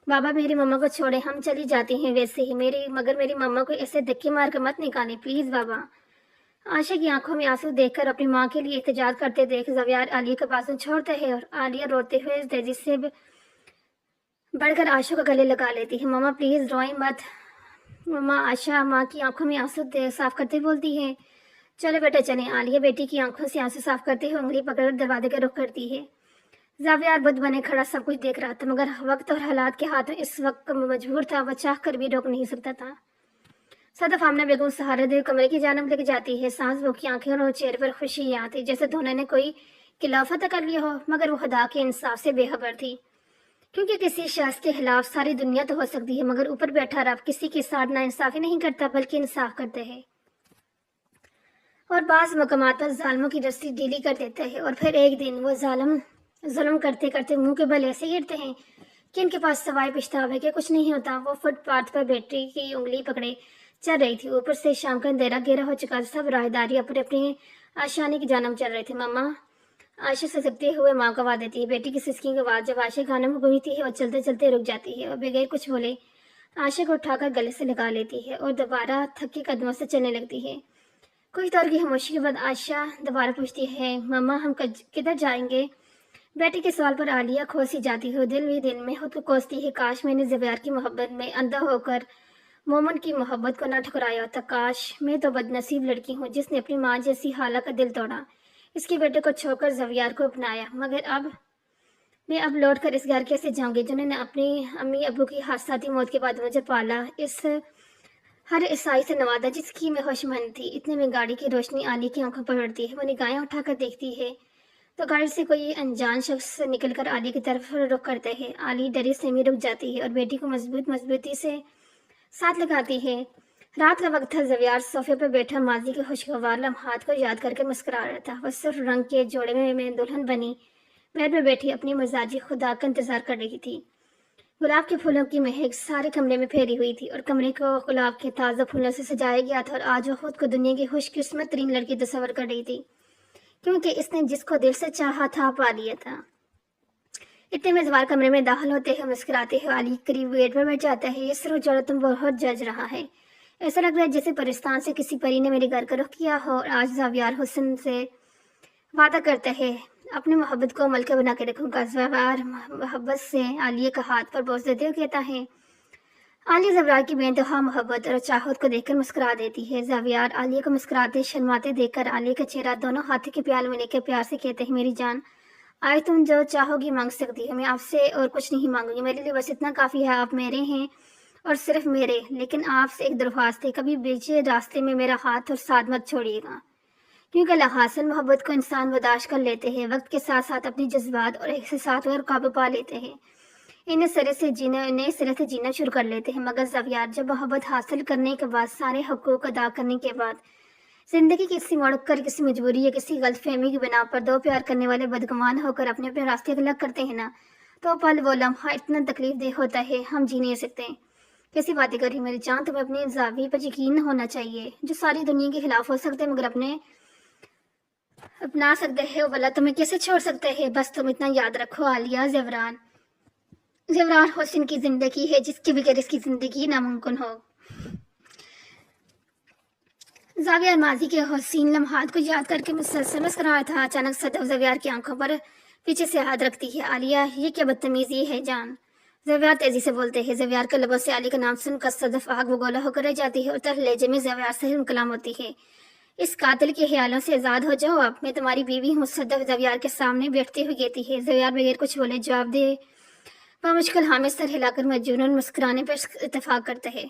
बाबा मेरी मम्मा को छोड़े, हम चली जाती हैं वैसे ही, मेरी मम्मा को ऐसे धक्के मार कर मत निकालें प्लीज बाबा। आशा की आंखों में आंसू देखकर अपनी माँ के लिए एहतजाज करते देख जवियार आलिया का बाजू छोड़ता है और आलिया रोते हुए तेजी से बढ़कर आशा का गले लगा लेती है। मामा प्लीज रोए मत। मम्मा आशा माँ की आंखों में आंसू साफ करते बोलती है, चलो बेटा चलें। आलिया बेटी की आंखों से आंसू साफ करते हुए उंगली पकड़ दरवाजे का रुख करती है। जावियार बुद्ध बने खड़ा सब कुछ देख रहा था, मगर वक्त और हालात के हाथ में इस वक्त मजबूर था, वह चाह कर भी रोक नहीं सकता था। सदफ आमना बेगम सहारा दे कमरे की जानब लेके जाती है। सांस रोकी आंखें और चेहरे पर खुशी यहाँ थी, जैसे दोनों ने कोई खिलाफत कर लिया हो, मगर वो खुदा के इंसाफ से बेखबर थी। क्योंकि किसी शख्स के खिलाफ सारी दुनिया तो हो सकती है, मगर ऊपर बैठा रब किसी के साथ ना इंसाफी नहीं करता बल्कि इंसाफ करते हैं। और बाज़ मकामात पर जालिमों की रस्सी ढीली कर देता है, और फिर एक दिन वो जालिम जुल्म करते करते मुंह के बल ऐसे गिरते हैं कि इनके पास सवाए पछतावे के कुछ नहीं होता। वो फुटपाथ पर बैटरी की उंगली पकड़े चल रही थी। ऊपर से शाम का अंधेरा घेरा हो चुका, सब राहदारी अपने अपनी आशानी की जानब चल रहे थे। मम्मा आयशा ससकते हुए माँ को आवाज देती है। बेटी की सिसकी की आवाज़ जब आयशा खाने में गूंजती है और चलते चलते रुक जाती है और बगैर कुछ बोले आयशा को उठाकर गले से लगा लेती है और दोबारा थके कदमों से चलने लगती है। कुछ दौर की खामोशी के बाद आयशा दोबारा पूछती है, मम्मा हम किधर जाएंगे? बेटी के सवाल पर आलिया खोसी जाती है। दिल भी दिल में खुद को कोसती है, काश मैंने ज़बियार की मोहब्बत में अंधा होकर मोमन की मोहब्बत को ना ठुकराया होता। काश मैं तो बदनसीब लड़की हूँ जिसने अपनी माँ जैसी हाला का दिल तोड़ा, इसके बेटे को छोड़कर ज़बियार को अपनाया। मगर अब मैं लौट कर इस घर कैसे जाऊंगी जिन्होंने अपनी अम्मी अबू की हादसाती मौत के बाद मुझे पाला, इस हर ईसाई से नवाजा जिसकी मैं होशमंद थी। इतने में गाड़ी की रोशनी आली की आंखों पर पड़ती है। वो निगाहें उठाकर देखती है तो गाड़ी से कोई अनजान शख्स निकलकर आली की तरफ रुख करते हैं। आली डरी सहमी रुक जाती है और बेटी को मजबूती से साथ लगाती है। रात का वक्त था। ज़बियार सोफे पर बैठा माजी के खुशगवार लम्हात को याद करके मुस्कुरा रहा था। वह सिर्फ रंग के जोड़े में मैं दुल्हन बनी बेड में बैठी अपनी मजाजी खुदा का इंतजार कर रही थी। गुलाब के फूलों की महक सारे कमरे में फैली हुई थी और कमरे को गुलाब के ताज़ा फूलों से सजाया गया था। और आज वो खुद को दुनिया की खुशकिस्मत तरीन लड़की तस्वर कर रही थी, क्योंकि इसने जिसको दिल से चाहा था पा लिया था। इतने में ज़वार कमरे में दाखिल होते हैं, मुस्कुराते हैं। आली करीब गेट पर बैठ जाता है। ये सिर्फ जो तुम बहुत जज रहा है। ऐसा लग रहा है जैसे परिस्तान से किसी परी ने मेरे घर का रुख किया हो और आज ज़बियार हुस्न से वादा करता है अपनी मोहब्बत को अमल के बना के रखूंगा। ज़बियार मोहब्बत से आलिया का हाथ पर बोझ देते हुए कहता है। आलिया ज़बियार की बेइंतहा मोहब्बत और चाहत को देखकर मुस्कुरा देती है। ज़बियार आलिया को मुस्कुराते शर्माते देखकर आलिया का चेहरा दोनों हाथों के प्याल में लेकर प्यार से कहते हैं, मेरी जान आज तुम जो चाहोगी मांग सकती हो। मैं आपसे और कुछ नहीं मांगूंगी, मेरे लिए बस इतना काफ़ी है। आप मेरे हैं और सिर्फ मेरे। लेकिन आपसे एक दरख्वास्त है, कभी बीच रास्ते में मेरा हाथ और साथ मत छोड़िएगा, क्योंकि लहासन मोहब्बत को इंसान बर्दाश्त कर लेते हैं, वक्त के साथ साथ अपने जज्बात और एहसासात पर काबू पा लेते हैं, नए सिरे से जीना शुरू कर लेते हैं। मगर ज़बियार जब मोहब्बत हासिल करने के बाद, सारे हकूक़ अदा करने के बाद, जिंदगी किसी मोड़ कर, किसी मजबूरी या किसी गलतफहमी की बिना पर दो प्यार करने वाले बदगुमान होकर अपने अपने रास्ते अलग करते हैं ना, तो पल वो लम्हा इतना तकलीफ देह होता है हम जी नहीं सकते। कैसी बातें कर रही मेरी जान, तुम्हें अपने ज़ावी पर यकीन होना चाहिए जो सारी दुनिया के खिलाफ हो सकते हैं मगर अपना सकते हैं, भला तुम्हें कैसे छोड़ सकते हैं। बस तुम इतना याद रखो आलिया, ज़ेवरान हुस्न की जिंदगी है जिसके बगैर इसकी जिंदगी नामुमकिन हो। ज़बियार माजी के हसीन लम्हात को याद करके मुसलसल मुस्कुरा रहा था। अचानक सदफ ज़बियार की आंखों पर पीछे से हाथ रखती है। आलिया ये क्या बदतमीजी है जान, ज़बियार तेजी से बोलते हैं। ज़बियार के लबों से आली का नाम सुनकर सदफ आग बगोला होकर रह जाती है और तर लहजे में ज़बियार से कलाम होती है, इस कातिल के ख्यालों से आज़ाद हो जाओ आप, मैं तुम्हारी बीवी हूँ। सदफ ज़बियार के सामने बैठते हुए कहती है। ज़बियार बगैर कुछ बोले जवाब दे मुश्किल हामिद सर हिलाकर मजबूरन मुस्कुराने पर इत्तेफाक करते हैं।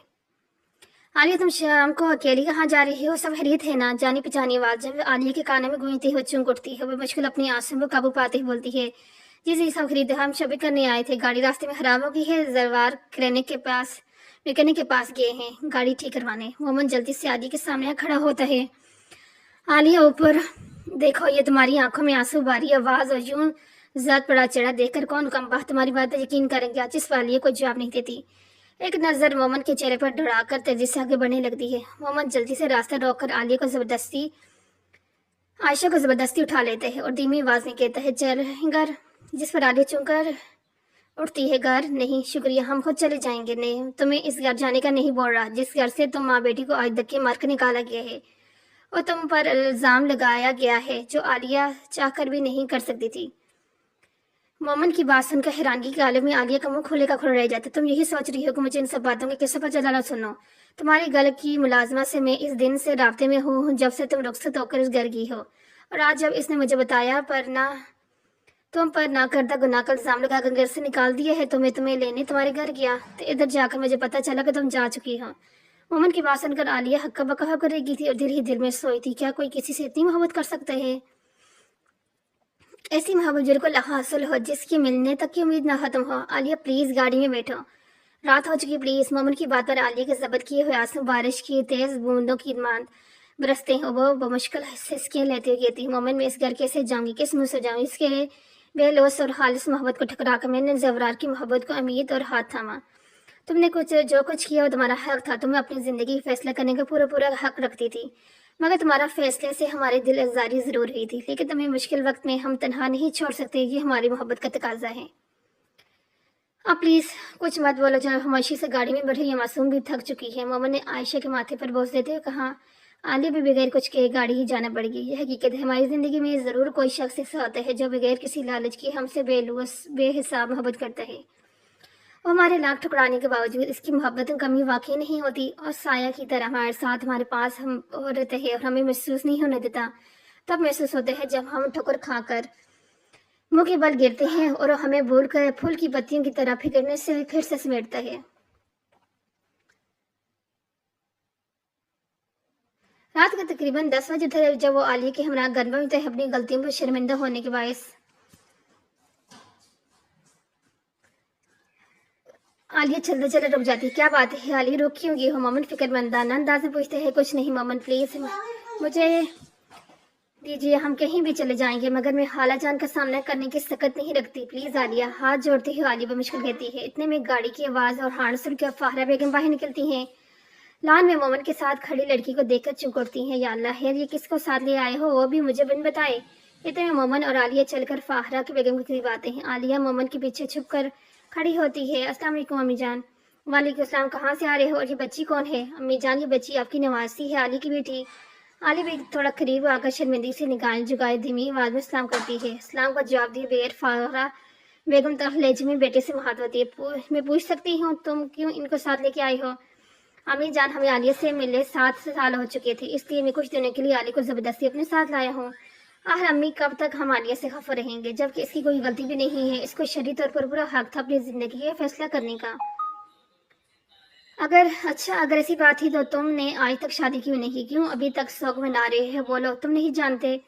आलिया तुम शाम को अकेली कहाँ जा रही हो, सब खैरियत है ना? जानी पहचानी आवाज़ जब आलिया के कानों में गूंजती हुई चुंक उठती है। वह मुश्किल अपनी आंसुओं को काबू पाते हुए बोलती है, जी जी सब खरीदे, हम शॉपिंग करने आए थे, गाड़ी रास्ते में खराब हो गई है, ज़वार मैकेनिक के पास गए हैं गाड़ी ठीक करवाने। मोमन जल्दी से आलिया के सामने खड़ा होता है। आलिया ऊपर देखो, ये तुम्हारी आंखों में आंसू बारी आवाज़ और यूं ज़ात पड़ा चढ़ा देखकर कौन कम बात तुम्हारी बात पर यकीन करेंगे। आज इस आलिया को जवाब नहीं देती। एक नज़र मोमन के चेहरे पर दौड़ाकर तेजी से आगे बढ़ने लगती है। मोमन जल्दी से रास्ता रोककर आयशा को ज़बरदस्ती उठा लेते हैं और धीमी आवाज़ में कहता है, चल घर। जिस पर आलिया चुनकर उठती है, घर नहीं शुक्रिया, हम खुद चले जाएंगे। नहीं, तुम्हें इस घर जाने का नहीं बोल रहा जिस घर से तुम माँ बेटी को आज धक्के मार कर निकाला गया है और तुम पर इल्ज़ाम लगाया गया है जो आलिया चाहकर भी नहीं कर सकती थी। मोमन की बात सुनकर हैरानगी के आलम में आलिया का मुंह खुले का खुला रह जाता। तुम यही सोच रही हो कि मुझे इन सब बातों के कैसे पता चला? सुनो, तुम्हारी गल की मुलाजमा से मैं इस दिन से राब्ते में हूँ जब से तुम रुखसत होकर इस घर गई हो, और आज जब इसने मुझे बताया तुम पर ना करदा गुनाह का इल्ज़ाम लगाकर घर से निकाल दिया है, तो मैं तुम्हें लेने तुम्हारे घर गया तो इधर जाकर मुझे पता चला कि तुम जा चुकी हो मोमन की बात सुनकर आलिया हक्का बक्का कर रही थी और दिल ही दिल में सोई थी, क्या कोई किसी से इतनी मोहब्बत कर सकता है? ऐसी मोहब्बत जिनको हासिल हो, जिसकी मिलने तक की उम्मीद ना खत्म हो। आलिया प्लीज गाड़ी में बैठो, रात हो चुकी, प्लीज। मोमन की बात पर आलिया के जब्त किए हुए आंसू बारिश की तेज बूंदों की मांद बरसते हैं। वो बमुश्किल सिसकियां लेते हुए कहती, मोमन मैं इस घर कैसे जाऊंगी, किस मुंह से जाऊँ? इसके बेलोस और खालिस मोहब्बत को ठुकरा कर मैंने जवरार की मोहब्बत को उम्मीद और हाथ थामा। तुमने जो कुछ किया वो तुम्हारा हक था, तुम्हें अपनी जिंदगी फैसला करने का पूरा पूरा हक रखती थी, मगर तुम्हारा फैसले से हमारे दिल आजारी जरूर हुई थी, लेकिन तुम्हें मुश्किल वक्त में हम तनहा नहीं छोड़ सकते, ये हमारी मोहब्बत का तकाजा है। आप प्लीज कुछ मत बोलो। जब खामोशी से गाड़ी में बैठी ये मासूम भी थक चुकी है। मोमन ने आयशा के माथे पर बोझ देते हुए कहा, आलिया भी बगैर कुछ के गाड़ी ही जाना पड़ेगी। यह हकीकत है, हमारी जिंदगी में जरूर कोई शख्स ऐसा होता है जो बगैर किसी लालच के हमसे बेलुस बेहिसाब मोहब्बत करता है। वो हमारे लाख ठुकराने के बावजूद इसकी मोहब्बत में कमी वाकई नहीं होती, और साया की तरह हमारे साथ हमारे पास हम और रहते हैं और हमें महसूस नहीं होने देता। तब महसूस होते हैं जब हम ठोकर खाकर मुंह के बल गिरते हैं और हमें भूल कर फूल की पत्तियों की तरह फिरने से फिर से समेटता है। रात के तकरीबन 10 बजे थे जब वो आलिया के हमरा घर में थे, अपनी गलतियों पर शर्मिंदा होने के बायस। आलिया चलते चलते रुक जाती। क्या बात है आलिया, रुक क्यों गई हो? मोमन फिक्रमंदाना अंदाज में पूछते हैं। कुछ नहीं मोमन, प्लीज मुझे दीजिए, हम कहीं भी चले जाएंगे, मगर मैं खाला जान का सामना करने की सकत नहीं रखती, प्लीज आलिया। हाथ जोड़ती हुई आलिया मुश्किल कहती है। इतने में गाड़ी की आवाज और हाड़ सुन के फाहरा बेगम बाहर निकलती हैं। लान में मोमन के साथ खड़ी लड़की को देखकर चुप उठती हैं। या अल्लाह है, ये किसको साथ ले आए हो, वो भी मुझे बिन बताए। इतने में मोमन और आलिया चलकर फाहरा की बेगम के करीब आते हैं। आलिया मोमन के पीछे छुप कर खड़ी होती है। अस्सलाम वालेकुम अम्मी जान। वालेकुम अस्सलाम, कहाँ से आ रहे हो और ये बच्ची कौन है? अम्मी जान, ये बच्ची आपकी नवासी है, आली की बेटी। आली भी थोड़ा करीब आकर शर्मिंदगी से निगाहें झुकाए धीमी आवाज में सलाम करती है। सलाम का जवाब दिए बगैर फाहरा बेगम तरफ लहजे में बेटे से मुखातब होती है। मैं पूछ सकती हूँ तुम क्यों इनको साथ लेके आई हो? अम्मी जान, हमें आलिया से मिले 7 साल हो चुके थे, इसलिए मैं कुछ दिनों के लिए आलिया को जबरदस्ती अपने साथ लाया हूँ। आखिर अम्मी कब तक हम आलिया से खफा रहेंगे, जबकि इसकी कोई गलती भी नहीं है। इसको शरीर तौर पर पूरा हक था अपनी जिंदगी का फैसला करने का। अगर ऐसी बात थी तो तुमने आज तक शादी क्यों नहीं की? क्यों अभी तक शौक मना रहे हैं? बोलो, तुम नहीं जानते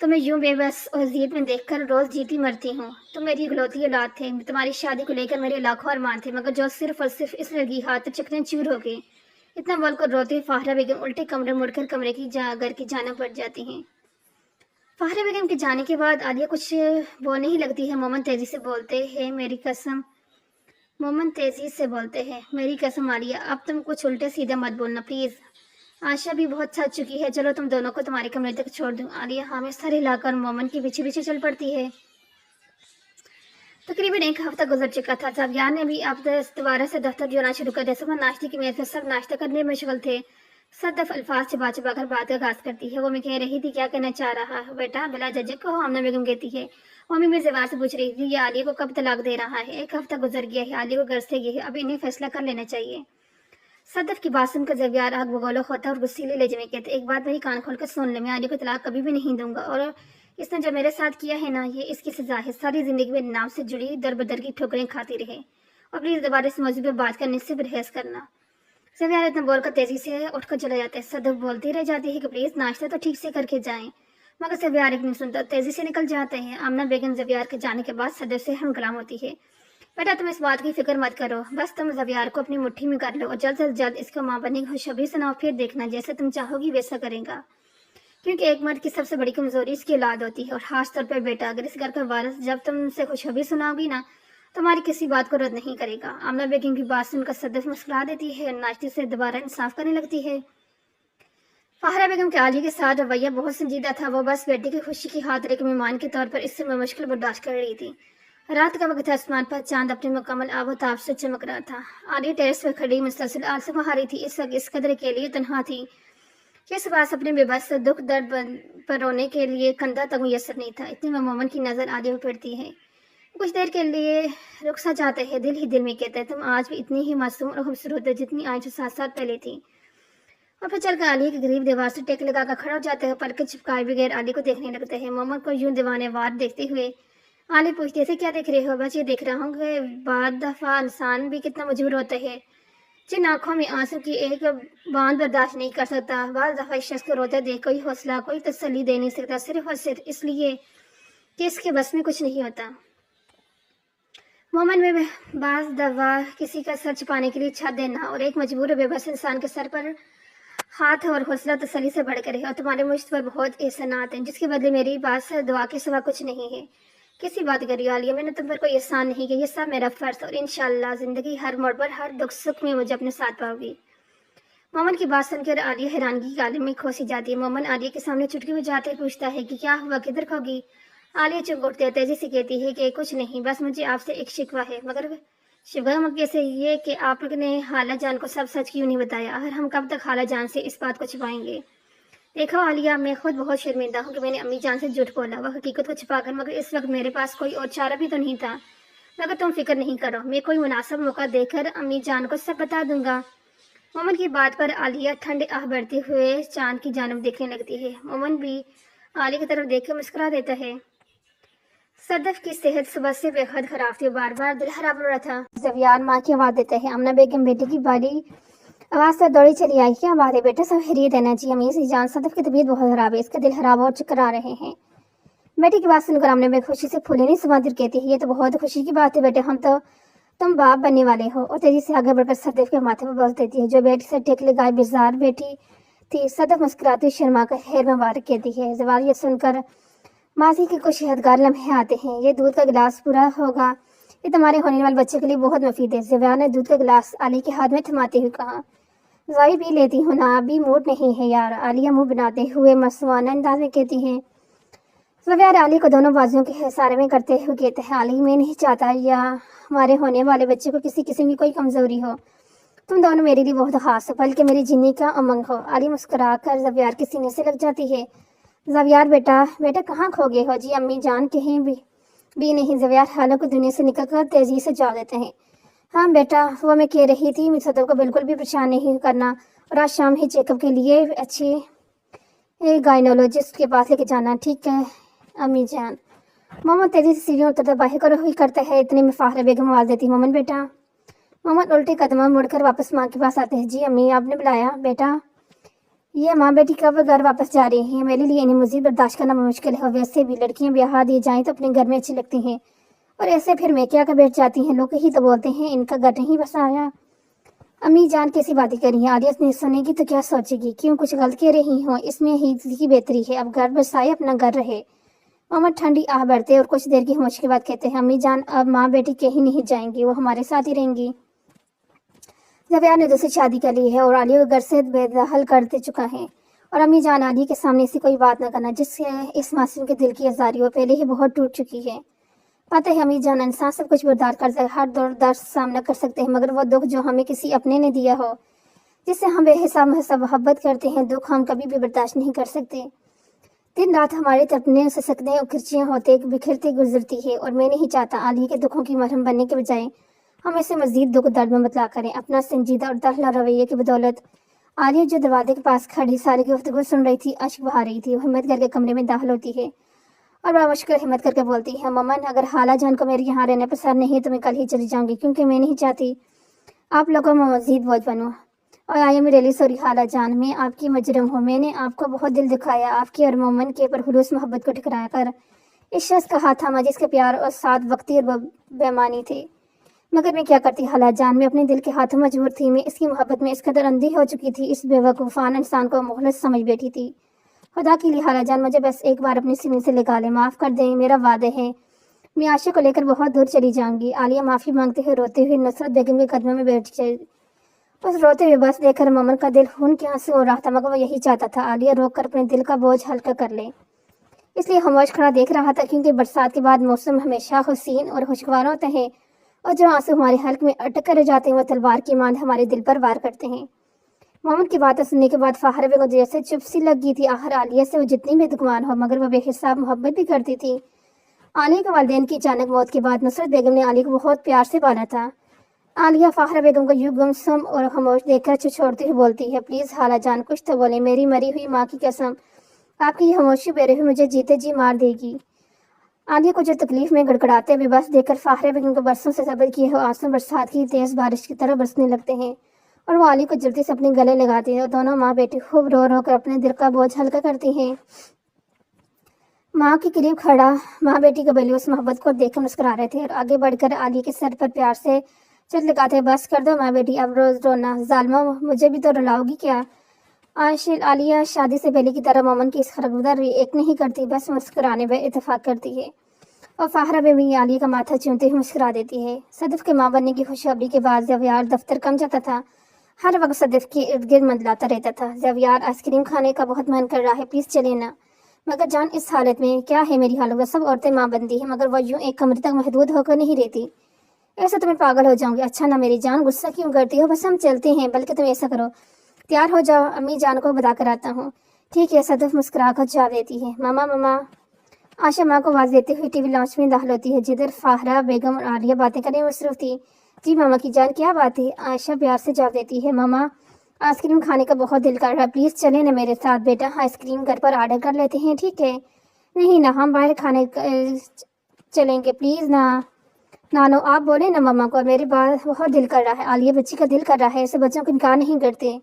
तुम्हें यूं बेबस और जीत में देखकर रोज जीती मरती हूँ। तुम मेरी इकलौती औलाद थे, तुम्हारी शादी को लेकर मेरे लाखों अरमान थे, मगर जो सिर्फ और सिर्फ इस लड़की हाथ चकने चूर हो गए। इतना बोलकर रोते फाहरा बेगम उल्टे कमरे मुड़कर कमरे की घर की जाना पड़ जाती हैं। फाहरा बेगम के जाने के बाद आलिया कुछ बोलने ही लगती है। मोमन तेजी से बोलते हैं, मेरी कसम। मोमन तेजी से बोलते हैं, मेरी कसम आलिया, अब तुम कुछ उल्टे सीधे मत बोलना प्लीज। आशा भी बहुत थक चुकी है, चलो तुम दोनों को तुम्हारे कमरे तक छोड़ दूं। आलिया हाँ में सर हिलाकर मोमन के पीछे पीछे चल पड़ती है। तकरीबन 1 हफ्ता गुजर चुका था जब यार ने भी अब दोबारा से दफ्तर जोड़ना शुरू कर दिया। सुबह नाश्ते की मेज पर सब नाश्ता करने में मशगूल थे। सदफ अल्फाज चबा चबा कर बात का आगाज करती है। वो मैं कह रही थी, क्या कहना चाह रहा है बेटा? बिला झिझक कहो, आमना बेगम कहती है। मम्मी मेरे जवार से पूछ रही थी, ये आलिया को कब तलाक दे रहा है? 1 हफ्ता गुजर गया है, आलिया को घर से गई है, अब इन्हें फैसला कर लेना चाहिए। सदफ की बात सुनकर जवियार आग बगौला होता और गुस्सीले लहजे में कहते, एक बात मेरी कान खोलकर सुन ले, मैं आलिया को तलाक कभी भी नहीं दूंगा, और इसने जो मेरे साथ किया है ना, ये इसकी सजा है। सारी जिंदगी में नाम से जुड़ी दर बदर की ठोकरें खाती रहे, और प्लीज दोबारा इस मौजूद पर बात करने से बहस करना। जवियार इतना बोलकर तेजी से उठकर चला जाता है। सदफ बोलती रह जाती है कि प्लीज नाश्ता तो ठीक से करके जाएं, मगर जवियार एक नहीं सुनता, तेजी से निकल जाते हैं। आमना बेगम जवियार के जाने के बाद सदफ से हमकलाम होती है, बेटा तुम इस बात की फिक्र मत करो, बस तुम जवियार को अपनी मुट्ठी में कर लो और जल्द से जल्द इसको माँ बनने की खुशखबरी सुनाओ, फिर देखना जैसे तुम चाहोगी वैसा करेगा। क्योंकि एक मर्द की सबसे बड़ी कमजोरी इसकी औलाद होती है, और खास तौर पर बेटा। अगर इस घर का वारिस जब तुमसे खुशखबरी सुनाओगी ना, तुम्हारी किसी बात को रद्द नहीं करेगा। आमना बेगम की बात सुनकर सदफ मुस्कुरा देती है और नाश्ते से दोबारा इंसाफ करने लगती है। फाहरा बेगम के आलिया के साथ रवैया बहुत संजीदा था। वो बस बेटी की खुशी की खातिर एक मेहमान के तौर पर इस समय मुश्किल बर्दाश्त कर रही थी। रात का वक्त आसमान पर चांद अपने मुकम्मल आबोताब से चमक रहा था। आलिया टेरेस पर खड़ी मुसलसल आंसू बहा रही थी। इस वक्त इस कदर के लिए तन्हा थी कि इस बात अपने बेबस दुख दर्द पर रोने के लिए कंधा तक मुयसर नहीं था। इतने में मोमन की नजर आलिया पर पड़ती है। कुछ देर के लिए रुक सा जाते हैं, दिल ही दिल में कहते हैं, तुम आज भी इतनी ही मासूम और खूबसूरत हो जितनी आज 7 साल पहले थी। और फिर चलकर आलिया के गरीब दीवार से टेक लगा कर खड़ा हो जाते हैं, पलके चिपकाए बगैर आलिया को देखने लगते हैं। मोमन को यूं दीवाने वार देखते हुए आलिया पूछती है, क्या देख रहे हो? बस ये देख रहा हूँ कि बाद दफा इंसान भी कितना मजबूर होता है جن آنکھوں میں آنسو کی ایک باند برداشت نہیں کر سکتا۔ بعض دفعہ اس شخص کو روتے دیکھ کوئی حوصلہ، کوئی تسلی دے نہیں سکتا، صرف اور صرف اس لیے کہ اس کے بس میں کچھ نہیں ہوتا۔ مومن میں بعض دفعہ کسی کا سر چھپانے کے لیے چھت دینا اور ایک مجبور و بے بس انسان کے سر پر ہاتھ اور حوصلہ تسلی سے بڑھ کر ہے، اور تمہارے مجھ پر بہت احسانات ہیں جس کے بدلے میری بات سے دعا کے سوا کچھ نہیں ہے۔ کسی بات کری عالیہ، میں نے تم پر کوئی احسان نہیں کیا، یہ سب میرا فرض، اور انشاءاللہ زندگی ہر موڑ پر ہر دکھ سکھ میں مجھے اپنے ساتھ پاؤ گی۔ مومن کی بات سن کر عالیہ حیرانگی کے عالم میں کھوسی جاتی ہے۔ مومن عالیہ کے سامنے چٹکی بجاتے پوچھتا ہے کہ کیا ہوا، کدھر کھوگی؟ عالیہ چپ اٹھتے تیزی سے کہتی ہے کہ کچھ نہیں، بس مجھے آپ سے ایک شکوہ ہے، مگر شکوہ مکے سے یہ کہ آپ نے خالہ جان کو سب سچ کیوں نہیں بتایا؟ آخر ہم کب تک خالہ جان سے اس بات کو چھپائیں گے؟ دیکھو عالیہ، میں خود بہت شرمندہ ہوں کہ میں نے امی جان سے جھوٹ بولا، وہ حقیقت کو چھپا کر، مگر اس وقت میرے پاس کوئی اور چارہ بھی تو نہیں تھا۔ مگر تم فکر نہیں کرو، میں کوئی مناسب موقع دے کر امی جان کو سب بتا دوں گا۔ مومن کی بات پر عالیہ ٹھنڈے آہ بڑھتے ہوئے چاند کی جانب دیکھنے لگتی ہے۔ مومن بھی عالیہ کی طرف دیکھ کر مسکرا دیتا ہے۔ صدف کی صحت صبح سے بے حد خراب تھی، بار بار دل خراب ہو رہا تھا۔ زویار ماں کی آواز دیتے ہیں۔ آمنہ بیگم بیٹی کی باری آواز سے دوڑی چلی آئی۔ کیا بات ہے بیٹا، سب خیریت ہے نا؟ جی امی جان، صدف کی طبیعت بہت خراب ہے، اس کا دل خراب اور چکر آ رہے ہیں۔ بیٹی کی بات سن کر آمنہ بیگم خوشی سے پھولے نہیں سماندر کہتی ہے، یہ تو بہت خوشی کی بات ہے بیٹے، تم باپ بننے والے ہو، اور تیزی سے آگے بڑھ کر صدف کے ماتھے پر بوس دیتی ہے جو بیٹی سے ٹیک لگائے بیزار بیٹی تھی۔ صدف مسکراتی شرما کر خیر مبارک کہتی ہے۔ زوال یہ سن کر ماضی کے کچھ یادگار لمحے آتے ہیں۔ یہ دودھ کا گلاس پورا ہوگا، یہ تمہارے ہونے والے بچے کے لیے بہت مفید ہے۔ زوال نے دودھ کا گلاس عالیہ کے ہاتھ میں تھماتے ہوئے کہا۔ زوال پی لیتی ہوں نا، ابھی موڈ نہیں ہے یار، عالیہ منہ بناتے ہوئے مستانہ انداز میں کہتی ہے۔ زوال عالیہ کو دونوں بازوؤں کے اشارے میں کرتے ہوئے کہتے ہیں، عالیہ میں نہیں چاہتا یا ہمارے ہونے والے بچے کو کسی قسم کی کوئی کمزوری ہو، تم دونوں میرے لیے بہت خاص ہو، بلکہ میری جینی کا امنگ ہو۔ عالیہ مسکرا کر زویار کے سینے سے لگ جاتی ہے۔ زویار بیٹا کہاں کھو گئے ہو؟ جی امی جان، کہیں بھی نہیں۔ زویار حالوں کو دنیا سے نکل کر تیزی سے جواب دیتے ہیں۔ ہاں بیٹا، وہ میں کہہ رہی تھی صدف کو بالکل بھی پریشان نہیں کرنا، اور آج شام ہی چیک اپ کے لیے اچھی گائنولوجسٹ کے پاس لے کے جانا، ٹھیک ہے امی جان؟ مومن تیزی سے سیڑھیوں اترتا باہر کو رخ کرتا ہے، اتنے میں فاخرہ بیگم آواز دیتی، مومن بیٹا۔ مومن الٹے قدموں مڑ کر واپس ماں کے پاس آتے ہیں۔ جی امی، آپ نے بلایا بیٹا؟ یہ ماں بیٹی کب گھر واپس جا رہی ہیں؟ میرے لیے انہیں مزید برداشت کرنا مشکل ہے، ویسے بھی لڑکیاں بیاہ دی جائیں تو اپنے گھر میں اچھی لگتی ہیں، اور ایسے پھر میں کیا کر بیٹھ جاتی ہیں، لوگ ہی تو بولتے ہیں ان کا گھر نہیں بسایا۔ امی جان کیسی باتیں کر رہی ہیں؟ عالیہ نے سنے گی تو کیا سوچے گی؟ کیوں کچھ غلط کہہ رہی ہوں؟ اس میں ہی کی بہتری ہے، اب گھر بسائے اپنا گھر رہے۔ محمد ٹھنڈی آہ بڑھتے اور کچھ دیر کی خاموشی کے بعد کہتے ہیں، امی جان اب ماں بیٹی کہیں نہیں جائیں گی، وہ ہمارے ساتھ ہی رہیں گی۔ زویار نے دوسری شادی کر لی ہے اور عالیہ کو گھر سے بے دخل کر دے چکا ہے، اور امی جان عالیہ کے سامنے ایسی کوئی بات نہ کرنا جس سے اس معصوم کے دل کی آزاری وہ پہلے ہی بہت ٹوٹ چکی ہے۔ پتہ ہے امی جان، انسان سب کچھ برداشت کر سکتے، ہر دور درد سامنا کر سکتے ہیں، مگر وہ دکھ جو ہمیں کسی اپنے نے دیا ہو، جس سے ہم بے حساب محبت کرتے ہیں، دکھ ہم کبھی بھی برداشت نہیں کر سکتے۔ دن رات ہمارے تڑپنے سسکنے اور کرچیاں ہوتے بکھرتی گزرتی ہے، اور میں نہیں چاہتا عالیہ کے دکھوں کی مرہم بننے کے بجائے ہم اسے مزید دکھ درد میں مبتلا کریں۔ اپنا سنجیدہ اور داخلہ رویے کی بدولت عالیہ جو دروازے کے پاس کھڑی ساری گفتگو سن رہی تھی، اشک بہا رہی تھی۔ وہ ہمت کر کے کمرے میں داخل ہوتی ہے اور بڑا مشکل ہمت کر کے بولتی ہے، ممن اگر خالہ جان کو میرے یہاں رہنے پسند نہیں تو میں کل ہی چلی جاؤں گی، کیونکہ میں نہیں چاہتی آپ لوگوں میں مزید بوجھ بنوں۔ اور آئی ایم ریئلی سوری خالہ جان، میں آپ کی مجرم ہوں، میں نے آپ کو بہت دل دکھایا، آپ کی اور مومن کے پرخلوص محبت کو ٹھکرا کر اس شخص کا ہاتھ تھاما جس کے پیار اور ساتھ وقتی اور بےمانی تھے، مگر میں کیا کرتی خالہ جان، میں اپنے دل کے ہاتھوں مجبور تھی، میں اس کی محبت میں اس قدر اندھی ہو چکی تھی، اس بے وقوفان انسان کو مخلص سمجھ بیٹھی تھی۔ خدا کے لیے خالہ جان، مجھے بس ایک بار اپنی سینے سے لگا لیں، معاف کر دیں، میرا وعدہ ہے میں عاشق کو لے کر بہت دور چلی جاؤں گی۔ عالیہ معافی مانگتے ہوئے روتے ہوئے نصرت بیگم کے قدموں میں بیٹھ گئی۔ اس روتے ہوئے بس دیکھ کر مومن کا دل خون کے آنسو ہو رہا تھا، مگر وہ یہی چاہتا تھا عالیہ روک کر اپنے دل کا بوجھ ہلکا کر لے، اس لیے خاموش کھڑا دیکھ رہا تھا، کیونکہ برسات کے بعد موسم ہمیشہ حسین اور خوشگوار ہوتا ہے، اور جو آنسو ہمارے حلق میں اٹک کر رہ جاتے ہیں وہ تلوار کی مانند ہمارے دل پر وار کرتے ہیں۔ مومن کی باتیں سننے کے بعد فاخرہ بیگم جیسے چپ سی لگ گئی تھی۔ آخر عالیہ سے وہ جتنی بھی بدگمان ہو، مگر وہ بے حساب محبت بھی کرتی تھی۔ عالیہ کے والدین کی اچانک موت کے بعد نصرت بیگم نے عالیہ کو بہت پیار سے پالا تھا۔ عالیہ فاخرہ بیگم کو یوں گمسم اور خاموش دیکھ کر چھوڑتی ہوئی بولتی ہے، پلیز خالہ جان کچھ تو بولیں، میری مری ہوئی ماں کی قسم، آپ کی یہ خاموشی بے رحمی مجھے جیتے جی مار دے گی۔ عالیہ کو جو تکلیف میں گڑگڑاتے ہوئے بس دیکھ کر فاخرہ بیگم کو برسوں سے صبر کیے ہوئے آنسو برسات کی تیز بارش کی طرح برسنے لگتے ہیں، اور وہ علی کو جلدی سے اپنے گلے لگاتی ہے اور دونوں ماں بیٹی خوب رو رو کر اپنے دل کا بوجھ ہلکا کرتی ہیں۔ ماں کے قریب کھڑا ماں بیٹی قبیلے اس محبت کو دیکھ کر مسکرا رہے تھے اور آگے بڑھ کر علی کے سر پر پیار سے چٹ لگاتے، بس کر دو ماں بیٹی، اب روز رونا، ظالمہ مجھے بھی تو رلاؤ گی کیا؟ عالیہ شادی سے پہلے کی طرح مومن کی اس خرابدار ایک نہیں کرتی، بس مسکرانے میں اتفاق کرتی ہے اور فاہرہ بھی عالیہ کا ماتھا چومتے ہوئے مسکرا دیتی ہے۔ صدف کے ماں بننے کی خوشخبری کے بعد زیور دفتر کم جاتا تھا، ہر وقت صدف کے ارد گرد منڈلاتا رہتا تھا۔ زیور آئس کریم کھانے کا بہت من کر رہا ہے، پلیز چلے نا۔ مگر جان اس حالت میں کیا ہے میری حالت، وہ سب عورتیں ماں بندی ہیں مگر وہ یوں ایک کمرے تک محدود ہو کر نہیں رہتی، ایسا تو میں پاگل ہو جاؤں گی۔ اچھا نا میری جان، غصہ کیوں کرتی ہو، بس ہم چلتے ہیں، بلکہ تم ایسا کرو تیار ہو جاؤ، امی جان کو بتا کر آتا ہوں۔ ٹھیک ہے، صدف مسکرا کر جواب دیتی ہے۔ ماما عائشہ ماں کو آواز دیتے ہوئے ٹی وی لاؤنج میں داخل ہوتی ہے، جدھر فاہرہ بیگم اور عالیہ باتیں کرنے میں مصروف تھی۔ جی ماما کی جان، کیا بات ہے؟ عائشہ پیار سے جواب دیتی ہے۔ ماما آئس کریم کھانے کا بہت دل کر رہا ہے، پلیز چلیں نا میرے ساتھ بیٹا، آئس کریم گھر پر آرڈر کر لیتے ہیں، ٹھیک ہے؟ نہیں نا، ہم باہر کھانے چلیں گے، پلیز نا نانو، آپ بولیں نا ماما کو، میری بات بہت دل کر رہا ہے، عالیہ بچی کا دل کر رہا ہے، ایسے بچوں کو انکار نہیں کرتے۔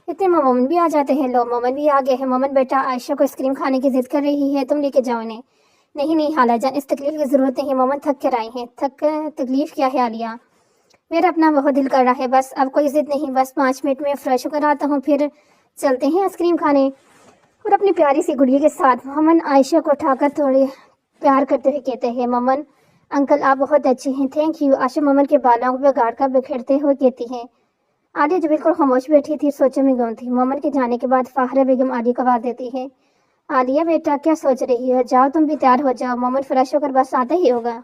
اتنے میں مومن بھی آ جاتے ہیں۔ لو مومن بھی آ گئے ہیں۔ مومن بیٹا، عائشہ کو آئس کریم کھانے کی ضد کر رہی ہے، تم لے کے جاؤ انہیں۔ نہیں خالہ جان، اس تکلیف کی ضرورت نہیں، مومن تھک کر آئے ہیں۔ تکلیف کیا ہے عالیہ، میرا اپنا بہت دل کر رہا ہے، بس اب کوئی ضد نہیں، بس 5 منٹ میں فریش ہو کر آتا ہوں، پھر چلتے ہیں آئس کریم کھانے۔ اور اپنی پیاری سی گڑیا کے ساتھ مومن عائشہ کو اٹھا کر تھوڑے پیار کرتے ہوئے کہتے ہیں، مومن انکل آپ بہت اچھے ہیں، تھینک یو۔ عائشہ مومن کے بالوں کو گاڑ کر بکھیرتے ہوئے کہتی ہیں۔ عالیہ جو بالکل خاموش بیٹھی تھی، سوچوں میں گم تھی۔ مومن کے جانے کے بعد فاہرہ بیگم عالیہ کو آواز دیتی ہے، عالیہ بیٹا کیا سوچ رہی ہو، جاؤ تم بھی تیار ہو جاؤ، مومن فریش ہو کر بس آتا ہی ہوگا۔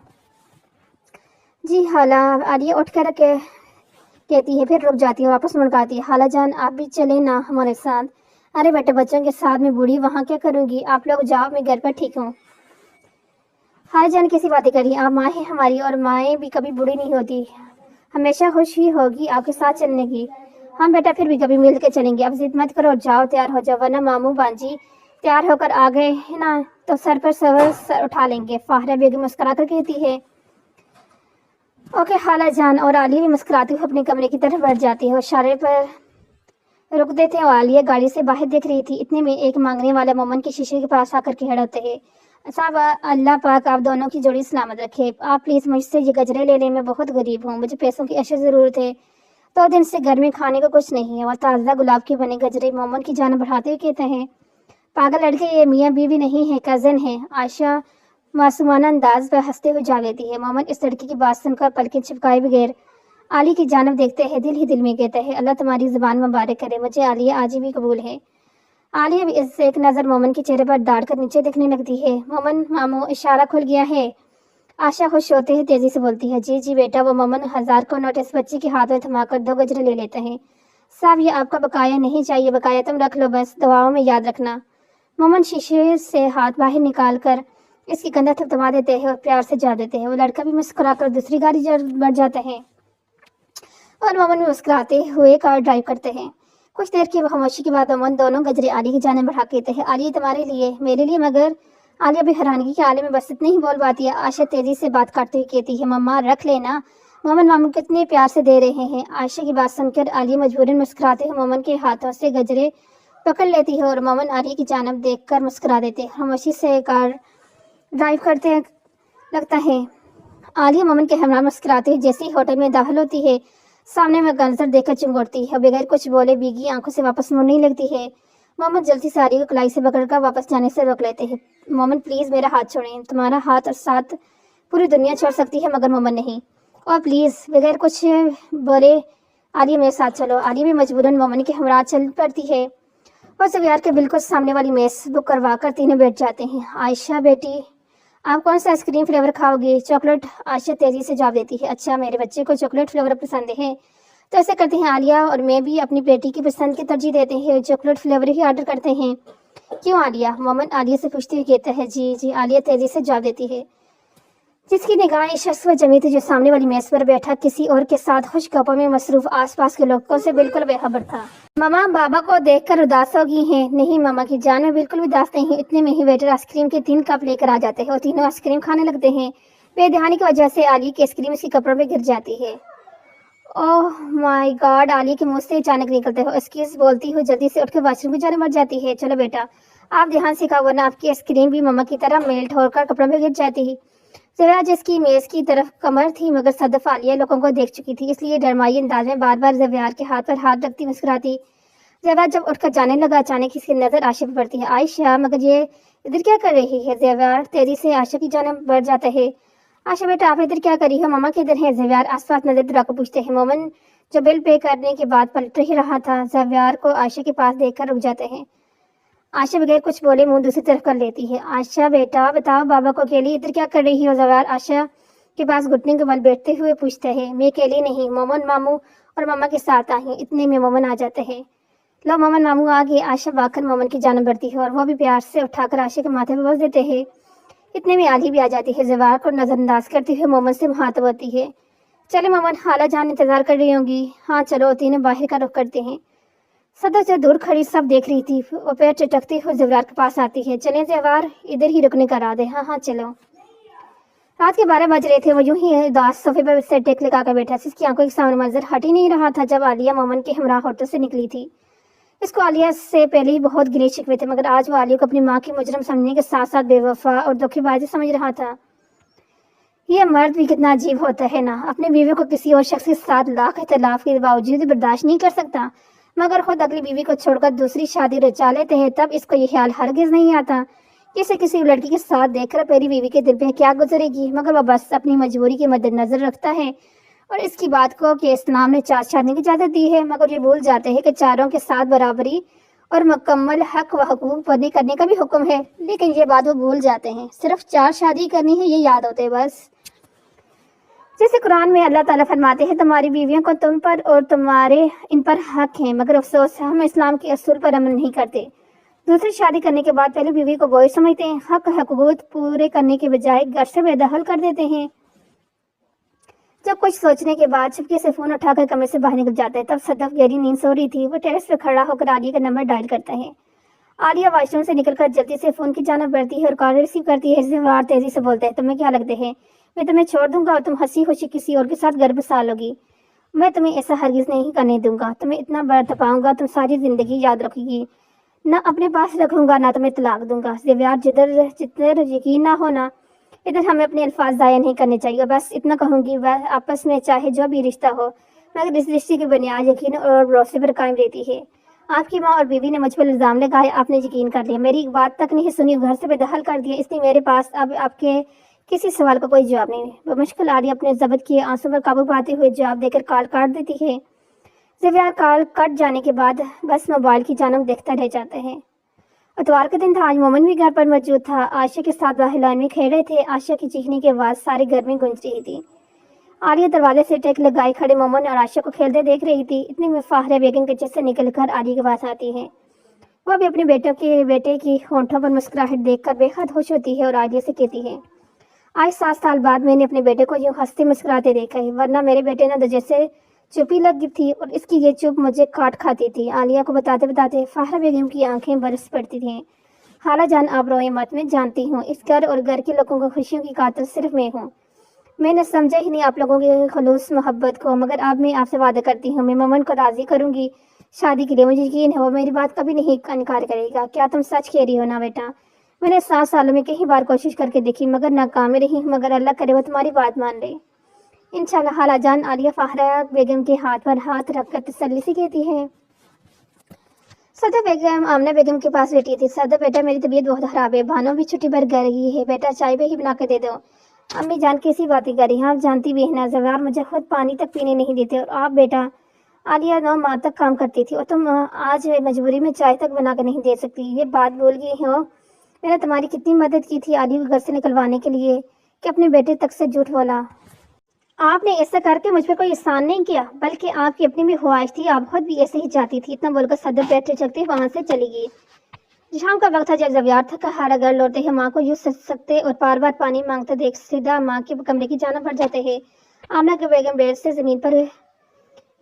جی خالہ، عالیہ اٹھ کر کہتی ہے، پھر رک جاتی ہے، واپس مڑکاتی ہے۔ خالہ جان آپ بھی چلیں نا ہمارے ساتھ۔ ارے بیٹے، بچوں کے ساتھ میں بوڑھی وہاں کیا کروں گی، آپ لوگ جاؤ، میں گھر پر ٹھیک ہوں۔ خالہ جان کیسی باتیں کر رہی ہیں آپ، ماں ہیں ہماری، اور مائیں بھی کبھی بوڑھی نہیں ہوتی، ہمیشہ خوش ہی ہوگی آپ کے ساتھ چلنے کی۔ ہم بیٹا پھر بھی کبھی مل کے چلیں گے، اب ضد مت کرو، جاؤ تیار ہو جاؤ، ورنہ ماموں بانجی تیار ہو کر آ گئے ہیں نا تو سر پر سر اٹھا لیں گے۔ فاہرہ بیگم مسکرا کر کہتی ہے، اوکے خالہ جان، اور عالیہ بھی مسکراتی ہوئے اپنے کمرے کی طرف بڑھ جاتی ہے اور اشارے پر رک دیتے ہیں۔ اور عالیہ گاڑی سے باہر دیکھ رہی تھی، اتنے میں ایک مانگنے والا مومن کے شیشے کے پاس آ کر کھڑا ہوتے ہیں۔ صاحب اللہ پاک آپ دونوں کی جوڑی سلامت رکھے، آپ پلیز مجھ سے یہ گجرے لے لیں، میں بہت غریب ہوں، مجھے پیسوں کی اشد ضرورت ہے، 2 دن سے گھر میں کھانے کا کچھ نہیں ہے۔ اور تازہ گلاب کے بنے گجرے مومن کی جانب بڑھاتے ہوئے کہتے ہیں، پاگل لڑکے، یہ میاں بیوی نہیں ہے، کزن ہے۔ عائشہ معصومانہ انداز پر ہنستے ہوئے جا لیتی ہے۔ مومن اس لڑکی کی بات سن کر پلکیں چپکائے بغیر عالیہ کی جانب دیکھتے ہیں، دل ہی دل میں کہتا ہے، اللہ تمہاری زبان مبارک کرے، مجھے عالیہ آج بھی قبول ہے۔ عالیہ بھی اس سے ایک نظر مومن کے چہرے پر ڈال کر نیچے دیکھنے لگتی ہے۔ مومن ماموں اشارہ کھل گیا ہے، عائشہ خوش ہوتے ہیں تیزی سے بولتی ہے، جی بیٹا۔ وہ مومن 1000 کو نوٹ اس بچی کے ہاتھ میں تھما کر 2 گجرے لے لیتے ہیں۔ صاحب یہ آپ کا بقایا نہیں چاہیے، بقایا تم رکھ لو، بس دعاؤں میں یاد رکھنا۔ مومن شیشے سے ہاتھ باہر نکال کر اس کی کندھا تھپتھپا دیتے ہیں اور پیار سے جا دیتے ہیں۔ وہ لڑکا بھی مسکرا کر دوسری گاڑی بڑھ جاتا ہے اور مومن بھی مسکراتے ہوئے کار ڈرائیو کرتے ہیں۔ کچھ دیر کی خاموشی کے بعد مومن دونوں گجرے عالیہ کی جانب بڑھا کہتے ہیں، عالیہ تمہارے لیے، میرے لیے، مگر عالیہ بھی حیرانگی کے عالم میں بس اتنے ہی بول پاتی ہے۔ عائشہ تیزی سے بات کاٹتے ہوئے کہتی ہے، مما رکھ لینا، مومن ماموں کتنے پیار سے دے رہے ہیں۔ عائشہ کی بات سن کر عالیہ مجبوراً مسکراتے ہوئے مومن کے ہاتھوں سے گجرے پکڑ لیتی ہے اور مومن عالیہ کی جانب دیکھ کر مسکرا دیتے ہیں۔ خاموشی سے کار ڈرائیو کرتے لگتا ہے۔ عالیہ مومن کے ہمراہ مسکراتے ہوئے جیسے ہی ہوٹل میں داخل ہوتی ہے، سامنے میں منظر دیکھ کر چنگوڑتی ہے، بغیر کچھ بولے بھیگی آنکھوں سے واپس مڑنے لگتی ہے۔ مومن جلدی سے عالیہ کو کلائی سے پکڑ کر واپس جانے سے روک لیتے ہیں۔ مومن پلیز میرا ہاتھ چھوڑیں، تمہارا ہاتھ اور ساتھ پوری دنیا چھوڑ سکتی ہے مگر مومن نہیں، اور پلیز بغیر کچھ بولے عالیہ میرے ساتھ چلو۔ عالیہ بھی مجبوراً مومن کے ہمراہ چل پڑتی ہے اور زویار کے بالکل سامنے والی میز بک کروا کر تینوں بیٹھ جاتے ہیں۔ عائشہ بیٹی آپ کون سا آئس کریم فلیور کھاؤ گے؟ چاکلیٹ، عائشہ تیزی سے جواب دیتی ہے۔ اچھا، میرے بچے کو چاکلیٹ فلیور پسند ہے تو ایسے کرتے ہیں عالیہ اور میں بھی اپنی بیٹی کی پسند کی ترجیح دیتے ہیں، چاکلیٹ فلیور ہی آرڈر کرتے ہیں۔ کیوں عالیہ؟ مومن عالیہ سے پوچھتے ہوئے کہتا ہے، جی عالیہ تیزی سے جواب دیتی ہے، جس کی نگاہیں اس شخص پر جمی تھی جو سامنے والی میز پر بیٹھا کسی اور کے ساتھ خوش گپوں میں مصروف آس پاس کے لوگوں سے بالکل بے خبر تھا۔ ماما بابا کو دیکھ کر اداس ہو گئی ہیں؟ نہیں ماما کی جان، میں بالکل بھی اداس نہیں ہوں۔ اتنے میں ہی ویٹر آئس کریم کے 3 کپ لے کر آ جاتے ہیں اور تینوں آئس کریم کھانے لگتے ہیں۔ بے دھیانی کی وجہ سے عالیہ کی آئس کریم اس کے کپڑوں پہ گر جاتی ہے ओह माय गॉड, आलिया के मुंह से अचानक निकलते हो एक्सक्यूज बोलती हूँ, जल्दी से उठ के वॉशरूम में जाने मर जाती है। चलो बेटा, आप ध्यान से खाओ वरना आपकी स्क्रीन भी मम्मा की तरह मेल्ट होकर कपड़ों में गिर जाती है। जया जिसकी मेज की तरफ कमर थी मगर सदफ आलिया लोगों को देख चुकी थी, इसलिए डरमाई अंदाज में बार बार जव्यार के हाथ पर हाथ रखती मुस्कुराती। जया जब उठकर जाने लगा, अचानक इसकी नजर आशा पर पड़ती है। आयशा, मगर ये इधर क्या कर रही है? जव्यार तेजी से आशा की जानिब बढ़ जाता है। आशा बेटा, आप इधर क्या करी हो? मम्मा किधर है? जव्यार आसपास नजर दौड़ाकर पूछते हैं। मोमन जो बिल पे करने के बाद पलट ही रहा था, जव्यार को आशा के पास देखकर रुक जाते हैं। आशा बगैर कुछ बोले मुंह दूसरी तरफ कर लेती है। आशा बेटा बताओ, बाबा को अकेली इधर क्या कर रही हो? जव्यार आशा के पास घुटने के बल बैठते हुए पूछता है। मैं अकेली नहीं, मोमन मामू और मम्मा के साथ आई। इतने में मोमन आ जाते हैं। लो मोमन मामू आ गए। आशा भागकर मोमन की जान बढ़ती है और वो भी प्यार से उठाकर आशा के माथे पर बस देते हैं। इतने में आली भी आ जाती है। जवार को नजरअंदाज करते हुए मोमन से हाथ बोलती है। चले मोमन, खाला जान इंतजार कर रही होंगी। हाँ चलो, तीनों बाहर का रुख करते हैं। सदा जो दूर खड़ी सब देख रही थी, वो पैर चटकते हुए जवार के पास आती है। चले जवार, इधर ही रुकने का राद है। हाँ हाँ चलो। रात के 12 बज रहे थे। वो यूं ही उदास सोफे पर से टेक लगाकर बैठा, जिसकी आंखों के सामने मंजर हट ही नहीं रहा था जब आलिया मोमन के हमरा होटल से निकली थी। इसको आलिया से पहले ही बहुत गिले शिकवे थे, मगर आज वो आलिया को अपनी माँ की मुजरम समझने के साथ साथ बेवफा और धोखेबाज समझ रहा था। ये मर्द भी कितना अजीब होता है ना, अपने बीवी को किसी और शख्स के साथ लाख इख्तलाफ के बावजूद बर्दाश्त नहीं कर सकता, मगर खुद अगली बीवी को छोड़कर दूसरी शादी रचा लेते हैं। तब इसको ये ख्याल हरगिज नहीं आता कि इसे किसी लड़की के साथ देखकर पहली बीवी के दिल पे क्या गुजरेगी, मगर वह बस अपनी मजबूरी के मद्देनजर रखता है और इसकी बात को कि इस्लाम ने 4 शादी की इजाजत दी है, मगर ये भूल जाते हैं कि चारों के साथ बराबरी और मुकम्मल हक व हुकूक पूरे करने का भी हुक्म है। लेकिन ये बात वो भूल जाते हैं, सिर्फ 4 शादी करनी है ये याद होते है बस। जैसे कुरान में अल्लाह ताला फरमाते हैं, तुम्हारी बीवियों को तुम पर और तुम्हारे इन पर हक है, मगर अफसोस हम इस्लाम के असूल पर अमल नहीं करते। दूसरी शादी करने के बाद पहली बीवी को बोझ समझते हैं, हक हुकूक पूरे करने के बजाय घर से बेदखल कर देते हैं। जब कुछ सोचने के बाद चुपके से फोन उठाकर कमरे से बाहर निकल जाता है, तब सदफ गहरी नींद सो रही थी। वो टेरेस पे खड़ा होकर आलिया का नंबर डायल करता है। आलिया वॉशरूम से निकलकर जल्दी से फोन की जानिब बढ़ती है और कॉल रिसीव करती है। जवार तेजी से बोलता है, तुम्हें क्या लगता है मैं तुम्हें छोड़ दूंगा और तुम हंसी खुशी किसी और के साथ घर बसा लोगी? मैं तुम्हें ऐसा हरगिज नहीं करने दूंगा। तुम्हें इतना बर्द पाऊंगा तुम सारी जिंदगी याद रखोगी। न अपने पास रखूंगा ना तुम्हें तलाक दूंगा। जवार जिधर यकीन ना होना, इधर हमें अपने अल्फाज ज़ाया नहीं करने चाहिए। बस इतना कहूँगी, वह आपस में चाहे जो भी रिश्ता हो, मगर इस रिश्ते की बुनियाद यकीन और भरोसे पर कायम रहती है। आपकी माँ और बीवी ने मुझ पर इल्ज़ाम लगाया, आपने यकीन कर लिया, मेरी बात तक नहीं सुनी, घर से बेदखल कर दिया, इसलिए मेरे पास अब आपके किसी सवाल का कोई जवाब नहीं है। मुश्किल आलिया अपने जब्त किए आंसू पर काबू पाते हुए जवाब देकर कॉल काट देती है। जव्यार कॉल कट जाने के बाद बस मोबाइल की जानब देखता रह जाता है। इतवार का दिन था। आज मोमन भी घर पर मौजूद था। आशा के साथ बाहर लाइन में खेल रहे थे। आशा की चीखने की आवाज़ सारे घर में गूंज रही थी। आलिया दरवाजे से टेक लगाए खड़े मोमन और आशा को खेलते देख रही थी। इतने में फाहरा बेगम के से निकलकर आलिया के पास आती है। वह भी अपने बेटे की होंठों पर मुस्कुराहट देखकर बेहद खुश होती है और आलिया से कहती है, आज 7 साल बाद मैंने अपने बेटे को यूं हंसते मुस्कुराते देखा है, वरना मेरे बेटे ने तो जैसे चुप्पी लगी थी और इसकी ये चुप मुझे काट खाती थी। आलिया को बताते बताते फाहरा बेगम की आंखें बरस पड़ती थीं। खाला जान आप रोए मत, मैं जानती हूँ इस घर और घर के लोगों को खुशियों की कातिल सिर्फ मैं हूँ। मैंने समझा ही नहीं आप लोगों की खलूस मोहब्बत को, मगर अब मैं आपसे वादा करती हूँ मैं मोमन को राजी करूँगी शादी के लिए। मुझे यकीन है वो मेरी बात कभी नहीं इनकार करेगा। क्या तुम सच कह रही हो ना बेटा? मैंने 7 सालों में कई बार कोशिश करके देखी मगर नाकाम रही, मगर अल्लाह करे वो तुम्हारी बात मान ले इंशाल्लाह। खाला जान आलिया फाहरा बेगम के हाथ पर हाथ रखकर तसल्ली से कहती है। सदा बेगम आमना बेगम के पास बैठी थी। सदा बेटा मेरी तबीयत बहुत खराब है, भानो भी छुट्टी पर गई है, बेटा चाय भी ही बना के दे दो। अम्मी जान कैसी बातें कर रही हैं, आप जानती भी है ना जवार मुझे खुद पानी तक पीने नहीं देते और आप बेटा आलिया 9 माह तक काम करती थी और तुम आज मजबूरी में चाय तक बना कर नहीं दे सकती। ये बात बोल गई हो। मैंने तुम्हारी कितनी मदद की थी आलिया को घर से निकलवाने के लिए कि अपने बेटे तक से झूठ बोला। आपने ऐसा करके मुझ पर कोई एहसान नहीं किया, बल्कि आपकी अपनी भी ख्वाहिश थी, आप खुद भी ऐसे ही चाहती थी। इतना बोलकर सदर बैठे चलते वहां से चली गई। शाम का वक्त था जब जव्यार थक हारा घर लौटते हैं। माँ को यूँ सकते और बार बार पानी मांगते देख सीधा माँ के कमरे की जाना पड़ जाते हैं। आमना की बेगम बेड से जमीन पर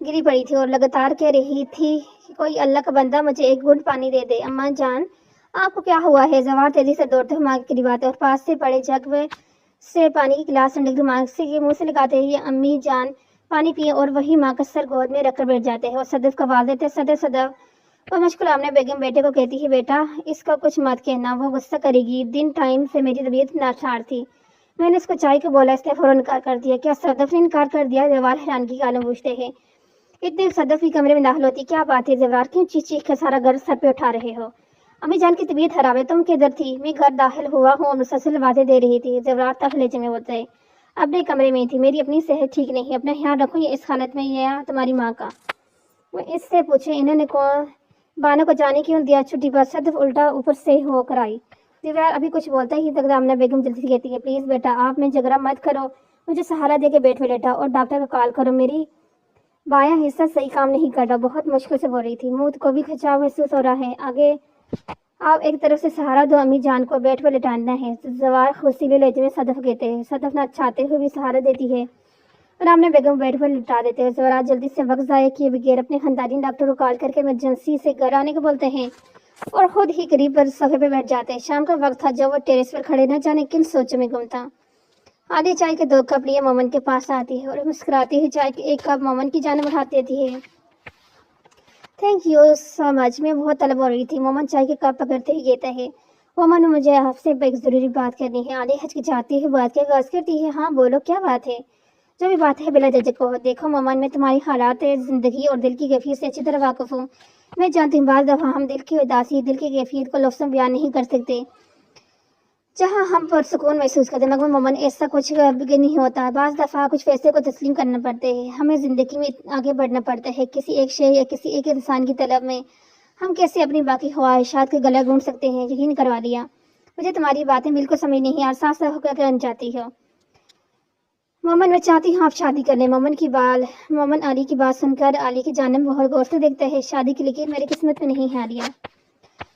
गिरी पड़ी थी और लगातार कह रही थी कि कोई अल्लाह का बंदा मुझे एक घूंट पानी दे दे। अम्मा जान आपको क्या हुआ है? जवार तेजी से दौड़ते हुए माँ की करीब आते और पास से पड़े जग से पानी की गिलास माँ से मुंह से लगाते हैं। ये अम्मी जान پانی پیے اور وہی ماں کا سر گود میں رکھ کر بیٹھ جاتے ہیں اور صدف کا آواز دیتے صدف صدف۔ وہ مشکل آمنہ بیگم بیٹے کو کہتی ہے بیٹا اس کا کچھ مت کہنا، وہ غصہ کرے گی، دن ٹائم سے میری طبیعت ناچار تھی، میں نے اس کو چائے کو بولا، اس نے فوراً انکار کر دیا۔ کیا صدف نے انکار کر دیا؟ زیور حیرانگی کا عالم پوچھتے ہیں۔ اتنے صدف کی کمرے میں داخل ہوتی، کیا بات ہے زیور، کیوں چیخ چیخ کر سارا گھر سر پہ اٹھا رہے ہو؟ امی جان کی طبیعت خراب ہے، تم کدھر تھی؟ میں گھر داخل ہوا ہوں اور مسلسل آوازیں دے رہی تھی، زیور تف لہجے میں بولتا ہے۔ اپنے کمرے میں تھی، میری اپنی صحت ٹھیک نہیں، اپنا خیال رکھو، یہ اس حالت میں یہ تمہاری ماں کا۔ وہ اس سے پوچھے انہوں نے بانو کو جانے کیوں دیا چھٹی پر؟ صدف الٹا اوپر سے ہو کر آئی۔ زیور ابھی کچھ بولتا ہی تک آمنہ بیگم جلدی سے کہتی ہے پلیز بیٹا آپ میں جھگڑا مت کرو، مجھے سہارا دے کے بیڈ پہ لیٹا اور ڈاکٹر کو کال کرو، میری بایاں حصہ صحیح کام نہیں کر رہا، بہت مشکل سے بول رہی تھی، منہ کو بھی کھچاؤ محسوس ہو رہا ہے، آگے آپ ایک طرف سے سہارا دو، امی جان کو بیڈ پہ لٹانا ہے، زوار خوشیلے لہجے میں صدف کہتے ہیں۔ صدف نہ چاہتے ہوئے بھی سہارا دیتی ہے اور آمنہ بیگم بیڈ پر لٹا دیتے ہیں۔ زوار جلدی سے وقت ضائع کیے بغیر اپنے خاندانی ڈاکٹر کو کال کر کے ایمرجنسی سے گھر آنے کو بولتے ہیں اور خود ہی قریب پر صفحے پہ بیٹھ جاتے ہیں۔ شام کا وقت تھا جب وہ ٹیریس پر کھڑے نہ جانے کن سوچوں میں گم تھا۔ آدھی چائے کے 2 کپ لیے مومن کے پاس آتی ہے اور مسکراتی ہوئی چائے کے 1 کپ مومن کی جانب بڑھا دیتی ہے۔ تھینک یو سو مچ، میں بہت طلب ہو رہی تھی، مومن چائے کے کپ پکڑتے ہی کہتا ہے۔ مومن مجھے آپ سے ایک ضروری بات کرنی ہے۔ آدھی ہچکچاتی ہوئی بات کے آغاز کرتی ہے، ہاں بولو کیا بات ہے؟ جو بھی بات ہے بلا جھجک کہو۔ دیکھو مومن میں تمہاری حالات زندگی اور دل کی کیفیت سے اچھی طرح واقف ہوں، میں جانتی ہوں بعض دفعہ ہم دل کی اداسی، دل کی کیفیت کو لفظوں میں بیان نہیں کر سکتے، جہاں ہم پرسکون محسوس کرتے ہیں، مگر مومن ایسا کچھ بھی نہیں ہوتا، بعض دفعہ کچھ فیصلے کو تسلیم کرنا پڑتے ہیں، ہمیں زندگی میں آگے بڑھنا پڑتا ہے، کسی ایک شے یا کسی ایک انسان کی طلب میں ہم کیسے اپنی باقی خواہشات کا گلا گھونٹ سکتے ہیں؟ یقین کروا دیا، مجھے تمہاری باتیں بالکل سمجھ نہیں اور صاف صاف ہو کر کرنا چاہتی ہو۔ مومن میں چاہتی ہوں آپ شادی کر لیں۔ مومن علی کی بات سن کر علی کی جانب بہت غور سے دیکھتا ہے، شادی کی لکیر میری قسمت میں نہیں ہے عالیہ،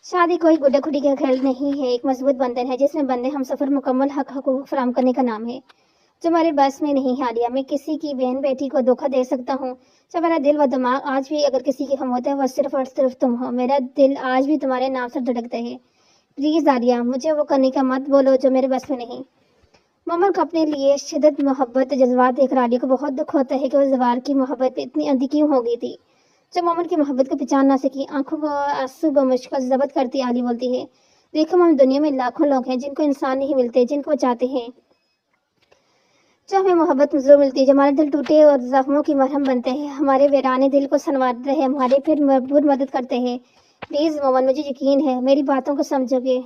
شادی کوئی گڈا کھٹی کا کھیل نہیں ہے، ایک مضبوط بندھن ہے جس میں بندے ہم سفر مکمل حقوق فراہم کرنے کا نام ہے، جو ہمارے بس میں نہیں ہے عالیہ۔ میں کسی کی بہن بیٹی کو دھوکہ دے سکتا ہوں، جب میرا دل و دماغ آج بھی اگر کسی کے ہم ہوتا ہے وہ صرف اور صرف تم ہو، میرا دل آج بھی تمہارے نام سے دھڑکتا ہے، پلیز عالیہ مجھے وہ کرنے کا مت بولو جو میرے بس میں نہیں۔ مومن کو اپنے لیے شدت محبت جذبات دیکھ کر عالیہ کو بہت دکھ ہوتا ہے کہ وہ زوار کی محبت پہ اتنی اندھی کیوں ہو گئی تھی، جب مومن کی محبت کو پہچان نہ سکی۔ آنکھوں کو آنسو بمشکل ضبط کرتی عالیہ بولتی ہے، دیکھو مومن دنیا میں لاکھوں لوگ ہیں جن کو انسان نہیں ملتے، جن کو چاہتے ہیں، جو ہمیں محبت ضرور ملتی ہے، جو ہمارے دل ٹوٹے اور زخموں کی مرہم بنتے ہیں، ہمارے ویرانے دل کو سنوارتے ہیں، ہمارے پھر مجبور مدد کرتے ہیں۔ پلیز مومن مجھے یقین ہے میری باتوں کو سمجھو گے،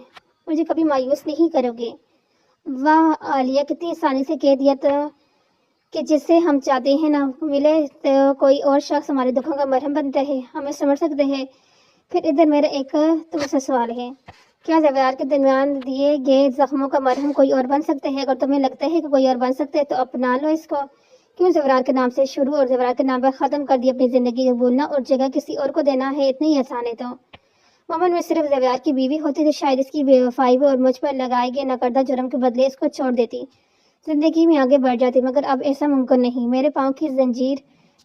مجھے کبھی مایوس نہیں کرو گے۔ واہ عالیہ کتنی آسانی سے کہہ دیا تو کہ جسے ہم چاہتے ہیں نہ ملے تو کوئی اور شخص ہمارے دکھوں کا مرہم بنتا ہے، ہمیں سمجھ سکتے ہیں۔ پھر ادھر میرا ایک تم سے سوال ہے، کیا زیور کے درمیان دیے گئے زخموں کا مرہم کوئی اور بن سکتے ہیں؟ اگر تمہیں لگتا ہے کہ کوئی اور بن سکتے ہیں تو اپنا لو اس کو، کیوں زیور کے نام سے شروع اور زیور کے نام پر ختم کر دی اپنی زندگی کو بھولنا اور جگہ کسی اور کو دینا ہے اتنی ہی آسان ہے۔ تو مومن میں صرف زیور کی بیوی ہوتی تو شاید اس کی بے وفائی اور مجھ پر لگائے گئے ناکردہ جرم کے بدلے اس کو چھوڑ دیتی، زندگی میں آگے بڑھ جاتی، مگر اب ایسا ممکن نہیں۔ میرے پاؤں کی زنجیر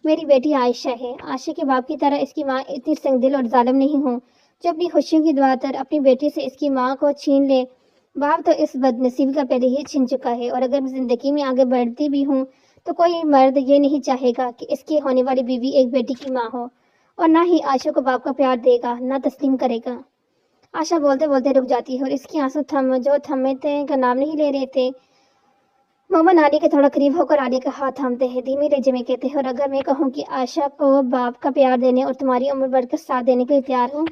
میری بیٹی عائشہ ہے، عائشہ کے باپ کی طرح اس کی ماں اتنی سنگ دل اور ظالم نہیں ہوں جو اپنی خوشیوں کی دعاتر اپنی بیٹی سے اس کی ماں کو چھین لے۔ باپ تو اس بد نصیبی کا پہلے ہی چھین چکا ہے، اور اگر زندگی میں آگے بڑھتی بھی ہوں تو کوئی مرد یہ نہیں چاہے گا کہ اس کی ہونے والی بیوی ایک بیٹی کی ماں ہو، اور نہ ہی عائشہ کو باپ کا پیار دے گا، نہ تسلیم کرے گا۔ عائشہ بولتے بولتے رک جاتی ہے اور اس کی آنسو تھمتے کا نام نہیں لے رہے تھے۔ مومن علی کے تھوڑا قریب ہو کر علی کا ہاتھ تھامتے ہیں، دھیمی لہجے میں کہتے ہیں، اور اگر میں کہوں کہ عائشہ کو باپ کا پیار دینے اور تمہاری عمر بڑھ کر ساتھ دینے کے لیے تیار ہوں؟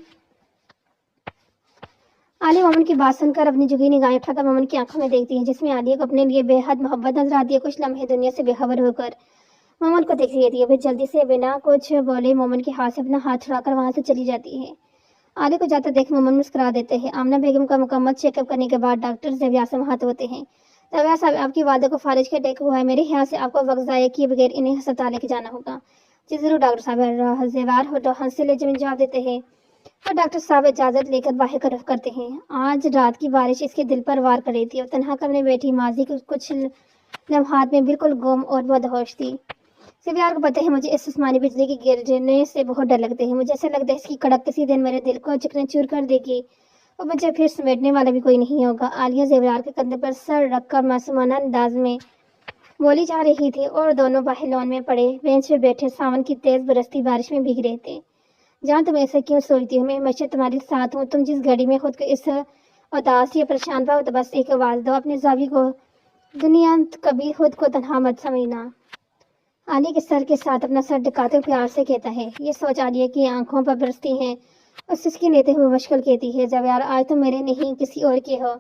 علی مومن کی بات سن کر اپنی جھکی نگاہیں اٹھا کر مومن کی آنکھوں میں دیکھتی ہے جس میں عالیہ کو اپنے لیے بے حد محبت نظر آتی ہے۔ کچھ لمحے دنیا سے بے خبر ہو کر مومن کو دیکھتی رہتی ہے، پھر جلدی سے بنا کچھ بولے مومن کے ہاتھ سے اپنا ہاتھ چھڑا کر وہاں سے چلی جاتی ہے۔ عالیہ کو جاتا دیکھ مومن مسکرا دیتے ہیں۔ آمنہ بیگم کا مکمل چیک اپ کرنے کے بعد ڈاکٹر زیور سے ہاتھ ہوتے ہیں۔ زیور صاحب آپ کی والدہ کو فالج کا اٹیک ہوا ہے، میرے خیال سے آپ کو وقت ضائع کیے بغیر انہیں ہسپتال لے کے جانا ہوگا۔ جی ضرور ڈاکٹر صاحب، زیور ہنستے لہجے میں جواب دیتے ہیں، اور ڈاکٹر صاحب اجازت لے کر باہر کا رخ کرتے ہیں۔ آج رات کی بارش اس کے دل پر وار کر رہی تھی اور تنہا کمرے میں بیٹھی ماضی کے کچھ لمحات میں بالکل گم اور مدہوش تھی۔ زیور کو پتہ ہے مجھے اس آسمانی بجلی کے گرنے سے بہت ڈر لگتے ہیں، مجھے ایسا لگتا ہے اس کی کڑک کسی دن میرے دل کو چکنا چور کر دے گی اور مجھے پھر سمیٹنے والا بھی کوئی نہیں ہوگا۔ عالیہ زیور کے کندھے پر سر رکھ کر معصومانہ انداز میں बोली जा रही थी और दोनों बाहर लॉन में पड़े बेंच पे बैठे सावन की तेज बरसती बारिश में भीग रहे थे। जान तुम ऐसे क्यों सोचती हो, मैं हमेशा तुम्हारे साथ हूँ। तुम जिस घड़ी में खुद को इस उदास या परेशान पाओ तो बस एक आवाज दो अपने जावी को, दुनिया कभी खुद को तन्हा मत समझना। आलिया के सर के साथ अपना सर टिकाते हुए प्यार से कहता है। ये सोच आलिया की आंखों पर बरसती है और सिसकी लेते हुए मुश्किल कहती है, जब यार आज तुम मेरे नहीं किसी और के हो,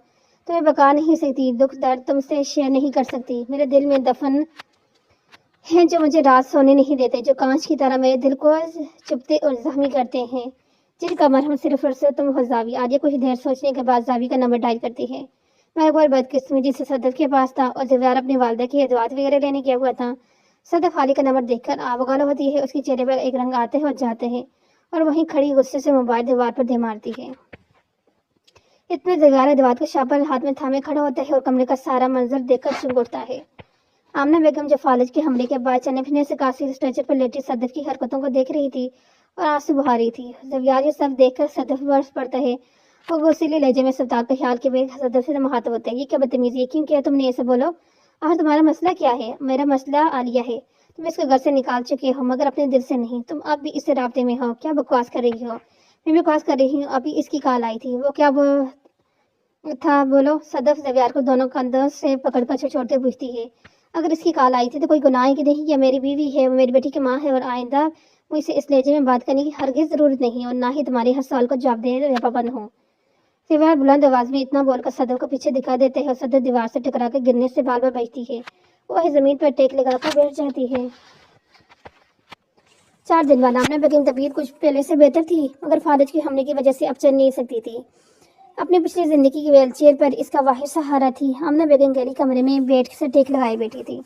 तुम्हें बका नहीं सकती, दुख दर्द तुमसे शेयर नहीं कर सकती। मेरे दिल में दफन हैं जो मुझे रात सोने नहीं देते, जो कांच की तरह मेरे दिल को चुभते और जख्मी करते हैं, जिनका मरहम सिर्फ और सिर्फ तुम हो जावी। आलिया कुछ देर सोचने के बाद जावी का नंबर डायल करती है। मैं एक बार बदकिस्मती से सदफ के पास था और जब यार अपनी वालदा की अदवात वगैरह लेने गया हुआ था। सदफ आलिया का नंबर देखकर आबगोला होती है, उसके चेहरे पर एक रंग आते हैं और जाते हैं और वहीं खड़ी गुस्से से मोबाइल दीवार पर दे मारती है। इतने जगार दीवार को शापर हाथ में थामे खड़ा होता है और कमरे का सारा मंजर देखकर चुप उठता है। आमना बेगम जो फालिज के हमले के बाद चने फिरने से कासी स्ट्रेचर पर लेटी सदफ की हरकतों को देख रही थी और आंसू बहा रही थी। जब यार ये सब देखकर सदफ बरस पड़ता है और वो उसीलिए लहजे में सताब का ख्याल के बाद सदफ से मुखातब होता है। ये क्या बदतमीजी है, क्यों किया तुमने, ऐसे बोलो। आखिर तुम्हारा मसला क्या है? मेरा मसला आलिया है। तुम इसको घर से निकाल चुके हो मगर अपने दिल से नहीं। तुम अब भी इससे राब्ते में हो। क्या बकवास कर रही हो? मैं बकवास कर रही हूँ, अभी इसकी कॉल आई थी। वो क्या था बोलो। सदफ जव्यार को दोनों कंधों से पकड़कर छोड़ते पूछती है। अगर इसकी कॉल आई थी तो कोई गुनाह की नहीं, या मेरी बीवी है, वो मेरी बेटी की माँ है और आइंदा मुझसे इस लहजे में बात करने की हरगिज जरूरत नहीं और ना ही तुम्हारे हर सवाल को जवाब देने या पाबंद हो। जव्यार बुलंद आवाज में इतना बोलकर सदफ को पीछे दिखा देते हैं और सदफ दीवार से टकरा कर गिरने से बाल बाल बचती है। वो जमीन पर टेक लगाकर बैठ जाती है। 4 दिन बाद आमना बेगम तबीयत कुछ पहले से बेहतर थी मगर फालिज के हमले की वजह से अब चल नहीं सकती थी। अपनी पिछली जिंदगी की व्हीलचेयर पर इसका वाहिद सहारा थी। आमना बेगम गली कमरे में बैठ से टेक लगाए बैठी थी।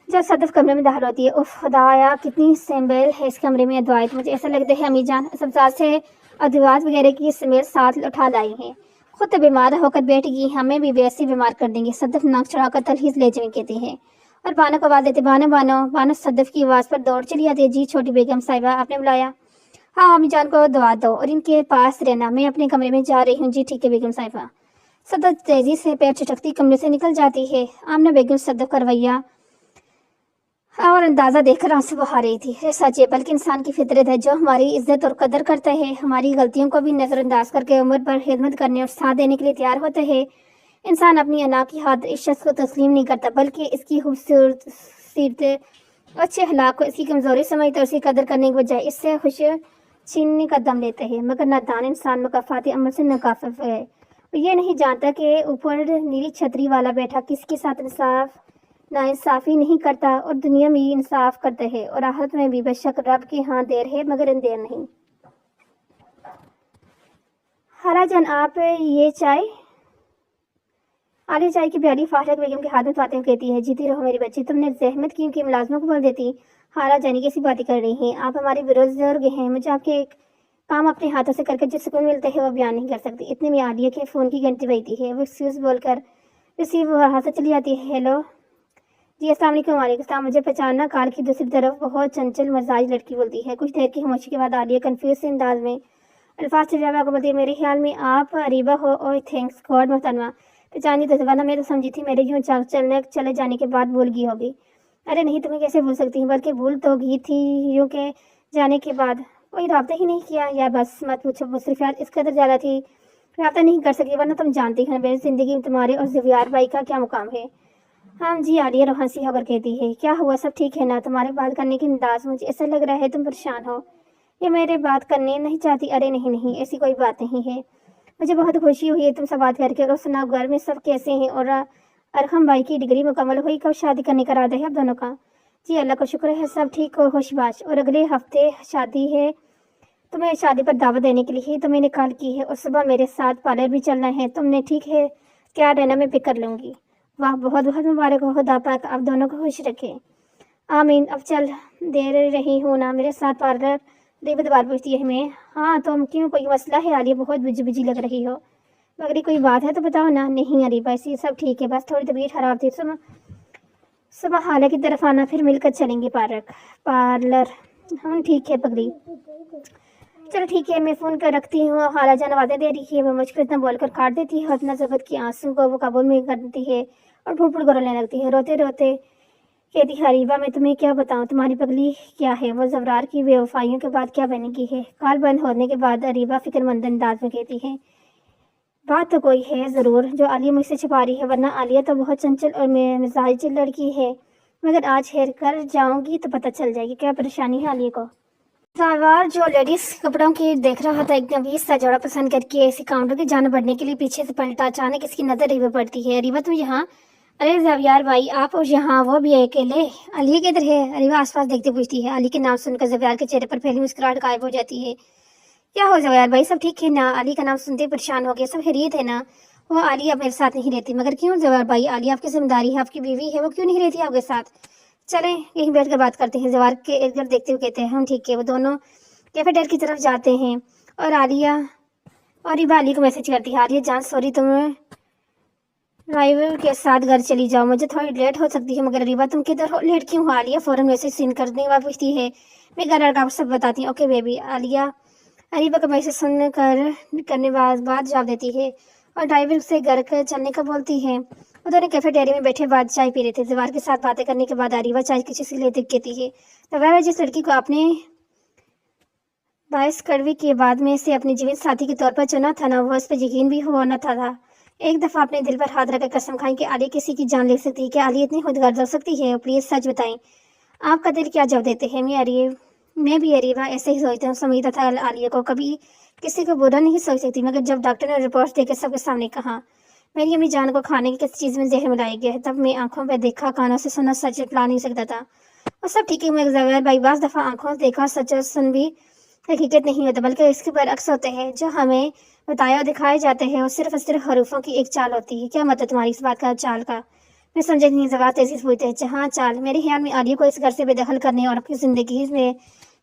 जब सदफ कमरे में दाखिल होती है, उफ खुदाया कितनी स्मेल है इस कमरे में। अदवात मुझे ऐसा लगता है अम्मी जान सब्जात से अदवात वगैरह की स्मेल साथ उठा लाई है। खुद तो बीमार होकर बैठ गई, हमें भी वैसे बीमार कर देंगे। सदफ नाक चढ़ाकर तलहीस लहजे में कहती है और बानो को आवाज देते, बानो बानो। बानो सदफ की आवाज़ पर दौड़ चली आती है। जी छोटी बेगम साहिबा, आपने बुलाया? हाँ अम्मी जान को दवा दो और इनके पास रहना, मैं अपने कमरे में जा रही हूँ। जी ठीक है बेगम साहिबा। सदफ तेजी से पैर चटकती कमरे से निकल जाती है। आमना बेगम सदफ का रवैया और अंदाज़ा देखकर आंसू बहा रही थी। ये सच है, बल्कि इंसान की फितरत है जो हमारी इज्जत और कदर करता है, हमारी गलतियों को भी नज़रअंदाज करके उम्र भर खिदमत करने और साथ देने के लिए तैयार होता है। इंसान अपनी अना की हद इस शख्स को तस्लीम नहीं करता बल्कि इसकी खूबसूरत सीरत, अच्छे हलाक को इसकी कमज़ोरी समझता है। उसकी कदर करने के बजाय इससे खुश छीनने का दम लेते हैं। मगर नादान इंसान मकाफाती अमल से नाकाफ़ है। वो ये नहीं जानता कि ऊपर नीली छतरी वाला बैठा किसके साथ नाइंसाफ़ी नहीं करता और दुनिया में ही इंसाफ करता है और आखिरत में भी। बेशक रब के यहाँ देर है मगर अंधेर नहीं। हरा जान आप ये चाय। आलिया चाय की प्याली फाशक बेगम के हाथ में उठाते हुए कहती है, जीती रहो मेरी बच्ची, तुमने जहमत क्यों की मुलाजमों को बोल देती। हारा जानी कैसी बातें कर रही हैं आप, हमारे बुजुर्ग हैं। मुझे आपके एक काम अपने हाथों से करके जो सुकून मिलता है वो बयान नहीं कर सकती। इतने में आलिया के फ़ोन की घंटी बजती है। वो एक्सक्यूज़ बोलकर रिसीव हाथ से चली जाती है। हेलो जी अस्सलाम वालेकुम। वालेकुम सलाम। मुझे पहचानना? कार की दूसरी तरफ बहुत चंचल मजाज लड़की बोलती है। कुछ देर की खामोशी के बाद आलिया कंफ्यूज से अंदाज में अल्फाज से जवाब को बोलती है, मेरे ख्याल में आप अरीबा हो। और थैंक्स गॉड मोहतरमा, पहचानी तो वरना मैं तो समझी थी मेरे यूँ चले जाने के बाद भूल गई होगी। अरे नहीं, तुम्हें कैसे भूल सकती हूँ, बल्कि भूल तो गई थी यूँ के जाने के बाद कोई रब्ता ही नहीं किया। यार बस मत पूछो, मुसरफियात इस कदर ज़्यादा थी रब्ता नहीं कर सकी, वरना तुम जानती हो मेरी ज़िंदगी में तुम्हारे और ज़वियार भाई का क्या मुकाम है। हाँ जी आलिया रोहन सी होकर कहती है, क्या हुआ, सब ठीक है ना? तुम्हारे बात करने की अंदाज मुझे ऐसा लग रहा है तुम परेशान हो या मेरे बात करने नहीं चाहती। अरे नहीं नहीं, ऐसी कोई बात नहीं है। मुझे बहुत खुशी हुई है तुमसे बात करके। और सुनाओ घर में सब कैसे हैं? और अरहम भाई की डिग्री मुकम्मल हुई, कब शादी करने का इरादा है आप दोनों का? जी अल्लाह का शुक्र है सब ठीक और खुशबाश, और अगले हफ्ते शादी है। तुम्हें शादी पर दावत देने के लिए ही तो मैंने कॉल की है और सुबह मेरे साथ पार्लर भी चलना है। तुमने ठीक है क्या रहना, मैं पिक कर लूँगी। वाह बहुत बहुत मुबारक हो, खुदा पाक आप दोनों को खुश रखे। आमीन। अब चल दे रही हूँ ना मेरे साथ पार्लर? देवी दोबारा पूछती है हमें। हाँ तो क्यों, कोई मसला है? आलिया बहुत बिजी बिजी लग रही हो। मगर कोई बात है तो बताओ ना। नहीं अरे वैसे सब ठीक है, बस थोड़ी तबीयत खराब थी। सुबह हालिया की तरफ आना, फिर मिलकर चलेंगे पार्लर। हम ठीक है पगड़ी। चलो ठीक है, मैं फ़ोन कर रखती हूँ। खाला जान आवाज़ें दे रही है। वो मुझको इतना बोलकर काट देती है और अपना जबत की आंसू को वो काबू में कर देती है और फुट फुट कर रोने लगती है। रोते रोते कहती हरीबा मैं तुम्हें क्या बताऊं, तुम्हारी पगली क्या है, वो जवरार की बेवफाइयों के बाद क्या बनेगी है। कॉल बंद होने के बाद अरीबा फिक्रमंद अंदाज में कहती है, बात तो कोई है ज़रूर जो आलिया मुझसे छिपा रही है, वरना आलिया तो बहुत चंचल और मिजाज लड़की है, मगर आज हेर कर जाऊंगी तो पता चल जाएगी क्या परेशानी है आलिया को। सलवार जो लेडीज कपड़ों की देख रहा था, एकदम 20 सा जोड़ा पसंद करके ऐसे काउंटर के जाने बढ़ने के लिए पीछे से पलटा, अचानक इसकी नजर रीवा पड़ती है। रीवा तुम यहाँ? अरे जवियार भाई आप और यहाँ वो भी अकेले? अली किधर है? रीवा आसपास देखते पूछती है। अली के नाम सुनकर जवियार के चेहरे पर पहली मुस्कुराहट गायब हो जाती है। क्या हो जवियार भाई, सब ठीक है ना? अली का नाम सुनते ही परेशान हो गया। सब खैरियत है ना? वो आली अब मेरे साथ नहीं रहती। मगर क्यों जवाहर भाई? आली आपकी जिम्मेदारी है, आपकी बीवी है, वो क्यों नहीं रहती आपके साथ? चलें यहीं बैठकर बात करते हैं। जवाहर के इर्द गिर्द देखते हुए कहते हैं, हम ठीक है। वो दोनों कैफेटेरिया की तरफ जाते हैं और आलिया और रीवा अली को मैसेज करती है, आलिया जान सॉरी, तुम ड्राइवर के साथ घर चली जाओ, मुझे थोड़ी लेट हो सकती है। मगर रीवा तुम किधर हो, लेट क्यों हो? आलिया फौरन मैसेज सीन करने के बाद पूछती है, मैं घर आकर आपको सब बताती हूँ। Okay baby. आलिया अरीबा का मैसेज करने बाद जवाब देती है और ड्राइवर से घर के चलने का बोलती है। वो दोनों कैफेटेरिया में बैठे बाद चाय पी रहे थे। जवार के साथ बातें करने के बाद अरीबा चाय किसी से लेते कहती है, तो वह जिस लड़की को आपने 22 कड़वी के बाद में से अपने जीवन साथी के तौर पर चुना था ना, वो उस पर यकीन भी होना था। एक दफा अपने दिल पर हाथ रखकर कसम खाई कि आलिया किसी की जान ले सकती है। क्या आलिया इतनी खुदगर्ज हो सकती है? प्लीज सच बताएं, आपका दिल क्या जवाब देते हैं? मैं भी अरीबा ऐसे ही सोचता हूँ। समझता था आलिया को कभी किसी को बुरा नहीं सोच सकती, मगर जब डॉक्टर ने रिपोर्ट देकर सबके सामने कहा मेरी अम्मी जान को खाने की किसी चीज़ में जहर मिलाया गया है, तब मैं आंखों पर देखा, कानों से सुना, सच ला नहीं सकता था। और सब ठीक है, मैं जवाहर भाई बास दफ़ा आंखों से देखा, सच सुन भी हकीकत नहीं होता, बल्कि इसके बरअक्स होते हैं। जो हमें बताया और दिखाए जाते हैं वो सिर्फ और सिर्फ हरूफों की एक चाल होती है। क्या मतलब तुम्हारी इस बात का, चाल का? मैं समझ नहीं। जवाब तेजी से पूछते हैं, हाँ चाल। मेरे ख्याल में आलिया को इस घर से बेदखल करने और अपनी ज़िंदगी में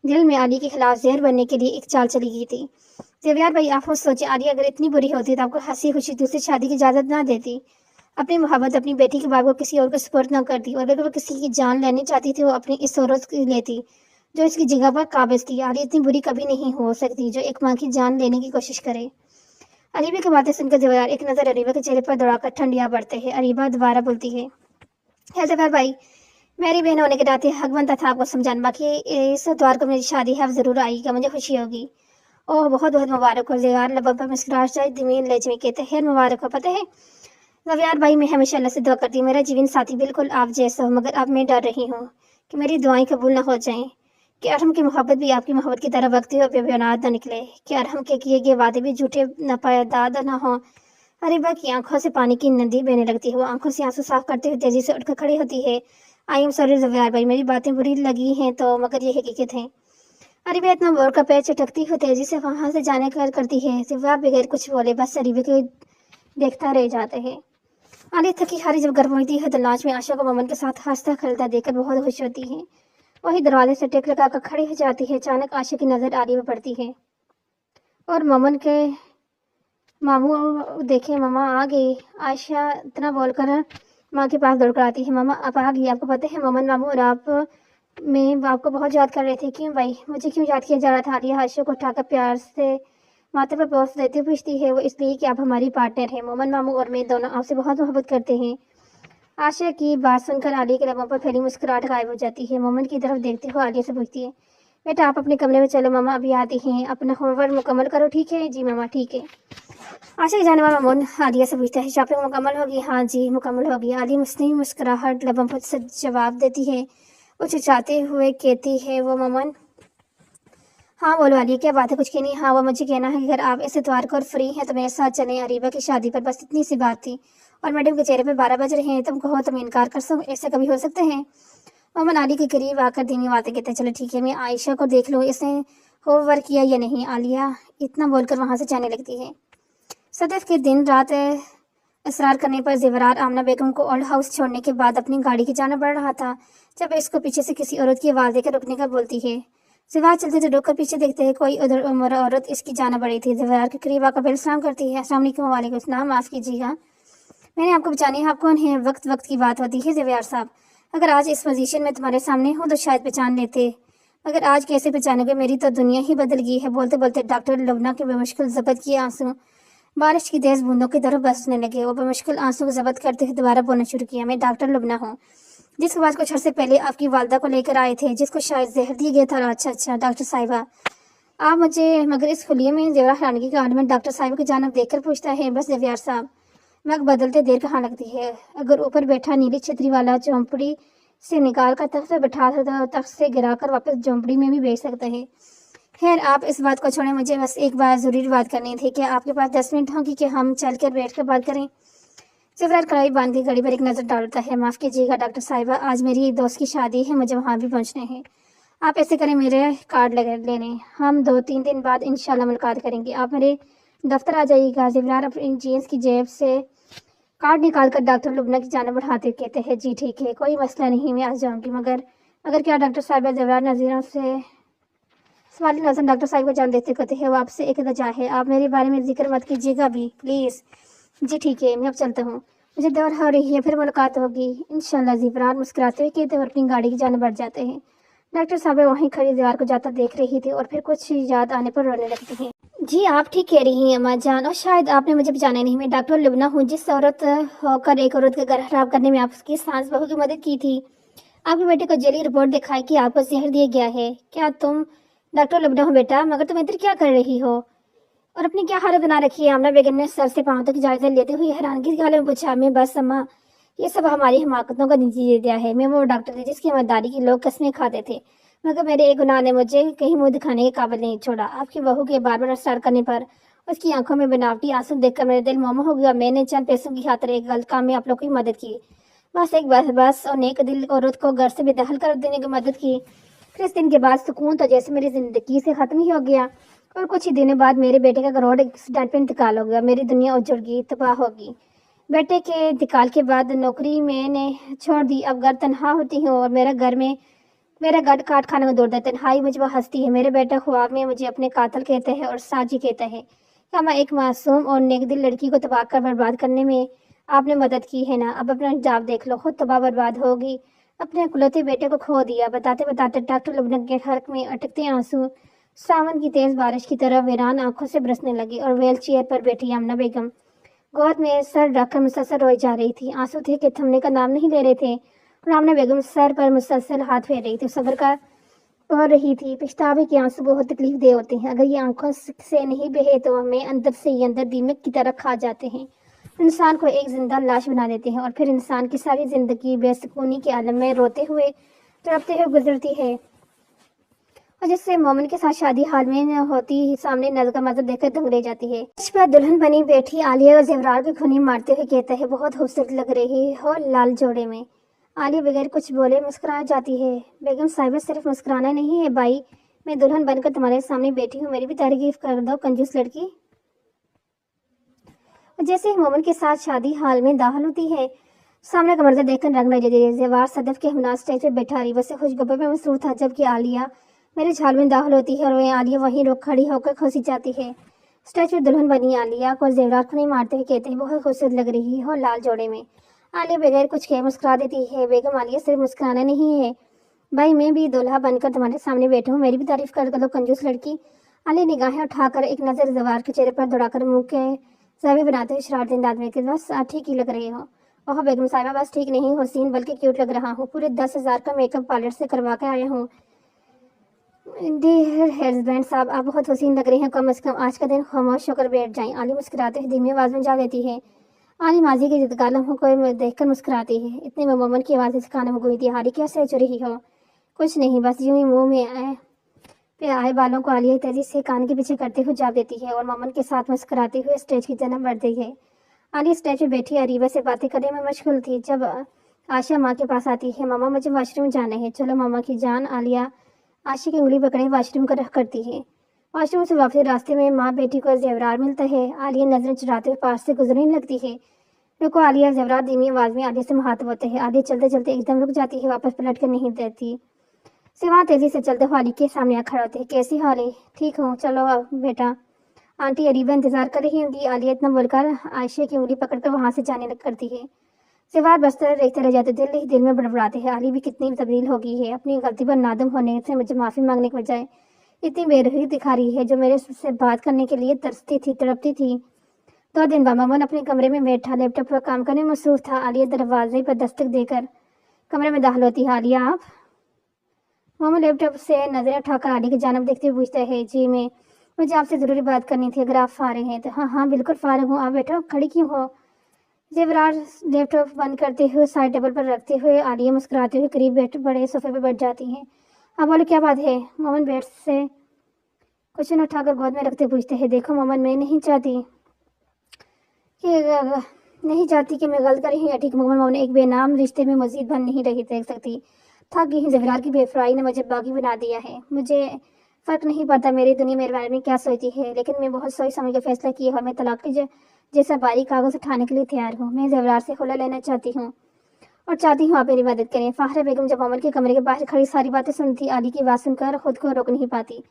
दिल में आलिया के खिलाफ जहर बनने के लिए एक चाल चली गई थी। जवियार भाई आप खुद सोचे, आलिया अगर इतनी बुरी होती तो आपको हंसी खुशी दूसरी शादी की इजाज़त ना देती, अपनी मोहब्बत अपनी बेटी के बाप को किसी और को सुपुर्द ना करती, और अगर वो किसी की जान लेनी चाहती थी वो अपनी इस औरत की लेती जो इसकी जगह पर काबिज थी। आलिया इतनी बुरी कभी नहीं हो सकती जो एक माँ की जान लेने की कोशिश करे। अरीबा की बातें सुनकर जवाहर एक नज़र अरीबा के चेहरे पर दौड़ाकर ठंडिया बढ़ते हैं। अरीबा दोबारा बोलती है, जवाहर भाई मेरी बहन होने के नाते हक बनता था आपको समझाना, बाकी इस द्वार को मेरी शादी है, आप जरूर आइएगा, मुझे खुशी होगी। ओह बहुत बहुत मुबारक हो। जवाहर लबों पर मुस्कुराहट चाहे धीमी लहजे में कहते हैं, मुबारक हो। पता है जवाहर भाई मैं हमेशा अल्लाह से दुआ करती हूँ मेरा जीवन साथी बिल्कुल आप जैसा हो, मगर अब मैं डर रही हूँ कि मेरी दुआएं कबूल ना हो जाएं, कि अरहम की मोहब्बत भी आपकी मोहब्बत की तरह वक्ती और बेबुनियाद न निकले, कि अरहम के किए गए वादे भी झूठे न पायदाद न हो। अरीबा की आंखों से पानी की नदी बहने लगती है। वो आंखों से आंसू साफ करते हुए तेजी से उठकर खड़ी होती है। आई एम सॉरी जवाहर भाई, मेरी बातें बुरी लगी हैं तो, मगर ये हकीकत है। अरीबा इतना बोर का पैर चटकती हुई तेजी से वहां से जाने का करती है। जवाहर बगैर कुछ बोले बस अरीबा को देखता रह जाते हैं। आलिया थकी हारी जब घर पहुंचती है तो लाश में आशा को ममन के साथ हंसता खेलता देखकर बहुत खुश होती है। वही दरवाजे से टेक लगाकर खड़ी हो जाती है। अचानक आशा की नजर आलिया पर पड़ती है और ममन के मामू देखे मामा आ गई। आयशा इतना बोलकर माँ के पास दौड़ कर आती है, मामा आप आ गई। आपको पता है ममन मामू और आप मैं आपको बहुत याद कर रहे थे। क्यों भाई, मुझे क्यों याद किया जा रहा था? आलिया आयशा को उठाकर प्यार से माथे पर बोस देती पूछती है, वो इसलिए कि आप हमारी पार्टनर हैं। मोमन मामू और मैं दोनों आपसे बहुत मोहब्बत करते हैं। आशा की बात सुनकर आलिया के लबों पर फैली मुस्कुराहट गायब हो जाती है। मोमन की तरफ देखते हुए आलिया से पूछती है, बेटा आप अपने कमरे में चलो, मामा अभी आती हैं, अपना होमवर्क मुकम्मल करो, ठीक है? जी मामा ठीक है। आशा के जाने वाला मोहन आलिया से पूछता है, शॉपिंग मुकम्मल होगी? हाँ जी मुकम्मल होगी। आलिया मुस्लिम मुस्कुराहट लबों पर सच जवाब देती है। वो चिचाते हुए कहती है, वो मोमन हाँ बोलो आलिया क्या बात है? कुछ कहनी? हाँ वो मुझे कहना है कि अगर आप इस इतवार को फ्री हैं तो मेरे साथ चलें अरीबा की शादी पर, बस इतनी सी बात थी। और मैडम के चेहरे पे 12 बज रहे हैं, तुम कहो तुम इनकार कर सको? ऐसा कभी हो सकते हैं? मोमन आलिया के करीब आकर धीमी बातें कहते हैं, चलो ठीक है मैं आयशा को देख लूँ इसने होमवर्क किया या नहीं। आलिया इतना बोलकर वहाँ से जाने लगती है। सदैव के दिन रात इसरार करने पर जेवरार आमना बेगम को ओल्ड हाउस छोड़ने के बाद अपनी गाड़ी के जाना पड़ रहा था, जब इसको पीछे से किसी औरत की आवाज़ देकर रुकने का बोलती है। जवाहर चलते तो रुककर पीछे देखते हैं, कोई उधर उम्र औरत इसकी जाना पड़ी थी। जवाहर के करीब आकर पहले सलाम करती है, अस्सलाम वालेकुम। वालेकुम सलाम, माफ़ कीजिएगा मैंने आपको बचानी है। आप कौन है? वक्त वक्त की बात होती है जवाहर साहब, अगर आज इस पोजीशन में तुम्हारे सामने हो तो शायद पहचान लेते, मगर आज कैसे पहचानोगे? मेरी तो दुनिया ही बदल गई है। बोलते बोलते डॉक्टर लुबना के बेमुश्किल जब्त किए आंसू बारिश की तेज बूंदों की तरफ बरसने लगे। वो बेमुश्किल आंसू को जब्त करते हुए दोबारा बोलना शुरू किया, मैं डॉक्टर लुबना हूँ। جس کے بعد کچھ عرصے پہلے آپ کی والدہ کو لے کر آئے تھے، جس کو شاید زہر دیا گیا تھا۔ اچھا ڈاکٹر صاحبہ، آپ مجھے مگر اس خلیے میں زیورہ حیرانگی کا عالم ڈاکٹر صاحبہ کی جانب دیکھ کر پوچھتا ہے، بس زیور صاحب، وقت بدلتے دیر کہاں لگتی ہے؟ اگر اوپر بیٹھا نیلی چھتری والا جھونپڑی سے نکال کر تخت پر بٹھا سکتا، تخت سے گرا کر واپس جھونپڑی میں بھی بیچ سکتا ہے۔ خیر، آپ اس بات کو چھوڑیں، مجھے بس ایک بات ضروری بات کرنی تھی۔ کیا آپ کے پاس 10 منٹ ہوگی کہ ہم چل کر بیٹھ کر بات کریں؟ زیورات کڑھائی باندھ کے گھڑی پر ایک نظر ڈالتا ہے۔ معاف کیجیے گا ڈاکٹر صاحبہ، آج میری ایک دوست کی شادی ہے، مجھے وہاں بھی پہنچنا ہے۔ آپ ایسے کریں، میرے کارڈ لے لیں، ہم 2-3 دن بعد انشاءاللہ ملاقات کریں گے۔ آپ میرے دفتر آ جائیے گا۔ زیورات اپنی جینس کی جیب سے کارڈ نکال کر ڈاکٹر لبنہ کی جانب بڑھاتے کہتے ہیں، جی ٹھیک ہے، کوئی مسئلہ نہیں، میں آ جاؤں گی۔ مگر کیا ڈاکٹر صاحبہ؟ زیورات نظروں سے سوالی نظر ڈاکٹر صاحب کو جان دیتے کہتے ہیں، وہ آپ سے ایک التجا ہے، آپ میرے بارے میں ذکر مت کیجیے گا بھی پلیز۔ جی ٹھیک ہے، میں اب چلتا ہوں، مجھے دور ہو رہی ہے، پھر ملاقات ہوگی انشاءاللہ۔ زیورات مسکراتے ہوئے کہتے اور اپنی گاڑی کی جانب بڑھ جاتے ہیں۔ ڈاکٹر صاحبہ وہیں کھڑی زیور کو جاتا دیکھ رہی تھی اور پھر کچھ یاد آنے پر رونے لگتی ہیں۔ جی آپ ٹھیک کہہ رہی ہیں اماں جان، اور شاید آپ نے مجھے پہچانا نہیں، میں ڈاکٹر لبنہ ہوں، جس عورت ہو کر ایک عورت کا گھر خراب کرنے میں آپ کی ساس بہو کی مدد کی تھی۔ آپ کے بیٹے کو جیلی رپورٹ دکھائی کہ آپ کو زہر دیا گیا ہے۔ کیا تم ڈاکٹر لبنہ ہو بیٹا؟ مگر تم ادھر کیا کر رہی ہو اور اپنی کیا حالت بنا رکھی ہے؟ آمنہ بیگم نے سر سے پاؤں تک جائزہ لیتے ہوئے حیرانگی کے حال میں پوچھا۔ میں بس اماں، یہ سب ہماری حماقتوں کا نتیجہ دیا ہے۔ میں وہ ڈاکٹر تھی جس کی مددگاری کی لوگ قسمیں کھاتے تھے، مگر میرے ایک گناہ نے مجھے کہیں منہ دکھانے کے قابل نہیں چھوڑا۔ آپ کی بہو کے بار بار اصرار کرنے پر، اس کی آنکھوں میں بناوٹی آنسو دیکھ کر میرا دل موم ہو گیا۔ میں نے چند پیسوں کی خاطر ایک غلط کام میں آپ لوگوں کی مدد کی، بس اور نیک دل عورت کو گھر سے بے دخل کر دینے کی مدد کی۔ پھر اس دن کے بعد سکون تو جیسے میری زندگی سے ختم ہی ہو گیا، اور کچھ ہی دنوں بعد میرے بیٹے کا روڈ ایکسیڈنٹ پہ انتقال ہو گیا۔ میری دنیا اجڑ گئی، تباہ ہوگی۔ بیٹے کے انتقال کے بعد نوکری میں نے چھوڑ دی، اب گھر تنہا ہوتی ہوں اور میرا گھر کاٹ کھانے میں دوڑتا ہے۔ تنہائی مجھ پر ہنستی ہے۔ میرے بیٹا خواب میں مجھے اپنے قاتل کہتا ہے اور ساجی کہتا ہے کہ میں ایک معصوم اور نیک دل لڑکی کو تباہ کر برباد کرنے میں آپ نے مدد کی ہے نا، اب اپنا جاب دیکھ لو، خود تباہ برباد ہوگی۔ اپنے اکلوتے بیٹے کو کھو دیا۔ بتاتے ڈاکٹر لبنہ کے حلق میں اٹکتے آنسو ساون کی تیز بارش کی طرح ویران آنکھوں سے برسنے لگے، اور ویل چیئر پر بیٹھی آمنہ بیگم گود میں سر رکھ کر مسلسل روئی جا رہی تھی۔ آنسو تھے کہ تھمنے کا نام نہیں لے رہے تھے، اور آمنہ بیگم سر پر مسلسل ہاتھ پھیر رہی تھی، صبر کا بول رہی تھی۔ پچھتاوے کے آنسو بہت تکلیف دہ ہوتے ہیں، اگر یہ آنکھوں سے نہیں بہے تو ہمیں اندر سے ہی اندر دیمک کی طرح کھا جاتے ہیں، انسان کو ایک زندہ لاش بنا دیتے ہیں، اور پھر انسان کی ساری زندگی بے سکونی کے عالم میں روتے ہوئے تڑپتے ہوئے گزرتی ہے، اور جس سے مومن کے ساتھ شادی حال میں ہوتی سامنے نظر کا منظر دیکھ کر دنگ رہ جاتی ہے۔ اس پر دلہن بنی بیٹھی عالیہ اور زیورات کو کھونی مارتے ہوئے کہتا ہے، بہت خوبصورت لگ رہی ہو لال جوڑے میں۔ عالیہ بغیر کچھ بولے مسکرا جاتی ہے۔ بیگم صاحبہ صرف مسکرانا نہیں ہے بھائی، میں دلہن بن کر تمہارے سامنے بیٹھی ہوں، میری بھی تعریف کر دو کنجوس لڑکی۔ جیسے ہی مومن کے ساتھ شادی حال میں داخل ہوتی ہے، سامنے کا منظر دیکھ کر رنگ رہ جاتی ہے۔ زیور صدف کے ہمناز اسٹیج پہ بیٹھا ریوہ سے خوشگپوں میں مصروف تھا، جبکہ عالیہ میرے جھال میں داخل ہوتی ہے، اور عالیہ وہیں رک کھڑی ہو کر کھوسی جاتی ہے۔ اسٹیج پہ دلہن بنی عالیہ کو زیورات کھونی مارتے ہوئے کہتے ہیں، بہت خوبصورت لگ رہی ہو لال جوڑے میں۔ عالیہ بغیر کچھ کہے مسکرا دیتی ہے۔ بیگم عالیہ صرف مسکرانا نہیں ہے بھائی، میں بھی دولہا بن کر تمہارے سامنے بیٹھا ہوں، میری بھی تعریف کر دو کنجوس لڑکی۔ عالیہ نگاہیں اٹھا کر ایک نظر زیور کے چہرے پر دوڑا کر منہ کے زاویے بناتے ہوئے شرارتی انداز میں کہ بس ٹھیک ہی لگ رہے ہو۔ اوہ بیگم صاحبہ، بس ٹھیک نہیں حسین بلکہ کیوٹ لگ رہا ہوں، پورے 10,000 کا میک اپ پارلر سے کروا کے آیا ہوں۔ ڈیئر ہسبینڈ صاحب، آپ بہت حسین لگ رہے ہیں، کم از کم آج کا دن خاموش ہو کر بیٹھ جائیں۔ عالیہ مسکراتے ہوئے دھیمی آواز میں جواب دیتی ہے۔ عالیہ ماضی کے یادگار لمحوں کو دیکھ کر مسکراتی ہے۔ اتنے میں مومن کی آواز اس کانوں میں گونجتی ہے، عالیہ کیسے چو رہی ہو؟ کچھ نہیں، بس یوں ہی منہ میں پہ آئے بالوں کو عالیہ تیزی سے کان کے پیچھے کرتے ہوئے جواب دیتی ہے، اور مومن کے ساتھ مسکراتے ہوئے اسٹیج کی جانب بڑھتی ہے۔ عالیہ اسٹیج پہ بیٹھی اریبہ سے باتیں کرنے میں مشغول تھی جب عائشہ ماں کے پاس آتی ہے۔ ماما مجھے واش روم جانا ہے۔ چلو ماما کی جان۔ عالیہ عائشہ کی انگلی پکڑے واش روم کا رخ کرتی ہے۔ واش روم سے واپسی راستے میں ماں بیٹی کو زیورات ملتا ہے۔ عالیہ نظریں چراتے ہوئے پاس سے گزرنے لگتی ہے۔ رکو عالیہ، زیورات دھیمی آواز میں عالیہ سے مخاطب ہوتے ہیں۔ عالیہ چلتے چلتے ایک دم رک جاتی ہے، واپس پلٹ کر نہیں دیتی۔ سوا تیزی سے چلتے ہوئے عالیہ کے سامنے آ کھڑے ہوتے ہیں۔ کیسی حال ہے؟ ٹھیک ہوں، چلو بیٹا، آنٹی اریبہ انتظار کر رہی ہوں گی۔ عالیہ اتنا بول کر عائشہ کی انگلی پکڑ کر وہاں سے جانے کرتی ہے۔ زیور بستر دیکھتے رہ جاتے، دل ہی دل میں بڑبڑاتے ہیں، عالیہ بھی کتنی تبدیل ہو گئی ہے، اپنی غلطی پر نادم ہونے سے مجھے معافی مانگنے کے بجائے اتنی بے رحمی دکھا رہی ہے، جو میرے سے بات کرنے کے لیے ترستی تھی، تڑپتی تھی۔ 2 دن بعد مومن اپنے کمرے میں بیٹھا لیپ ٹاپ پر کام کرنے میں مصروف تھا۔ عالیہ دروازے پر دستک دے کر कमरे में दाखिल होती है आलिया। आप? मोहम्मद लैपटॉप से नजरें उठाकर आलिया की जानब देखते हुए पूछता है, जी मुझे आपसे ज़रूरी बात करनी थी, अगर आप फारिग हैं तो। हाँ हाँ बिल्कुल फारिग हूँ, आप बैठो, खड़ी क्यों हो? जेवरार लैपटॉप बंद करते हुए साइड टेबल पर रखते हुए आलिया मुस्कुराते हुए करीब बड़े सोफे पर बैठ जाती हैं। हाँ बोले, क्या बात है? मोहम्मद बेड से कुशन उठाकर गोद में रखते पूछते हैं, देखो मोहम्मद, मैं नहीं चाहती कि मैं गलत कर रही हूँ या ठीक। मोहम्मद एक बेनाम रिश्ते में मजीद बन नहीं रही देख सकती। थक गई हूँ, ज़ेवरार की बेफराई ने मुझे बागी बना दिया है। मुझे फ़र्क नहीं पड़ता मेरी दुनिया मेरे बारे में क्या सोचती है, लेकिन मैं बहुत सोच समझ के फैसला किया और मैं तलाक के जैसा बारीक कागज़ उठाने के लिए तैयार हूँ। मैं ज़ेवरार से खुला लेना चाहती हूँ और चाहती हूँ आप मेरी मदद करें। फाहरा बेगम जब मोहम्मद के कमरे के बाहर खड़ी सारी बातें सुनती, आली की आवाज़ सुनकर खुद को रोक नहीं पाती।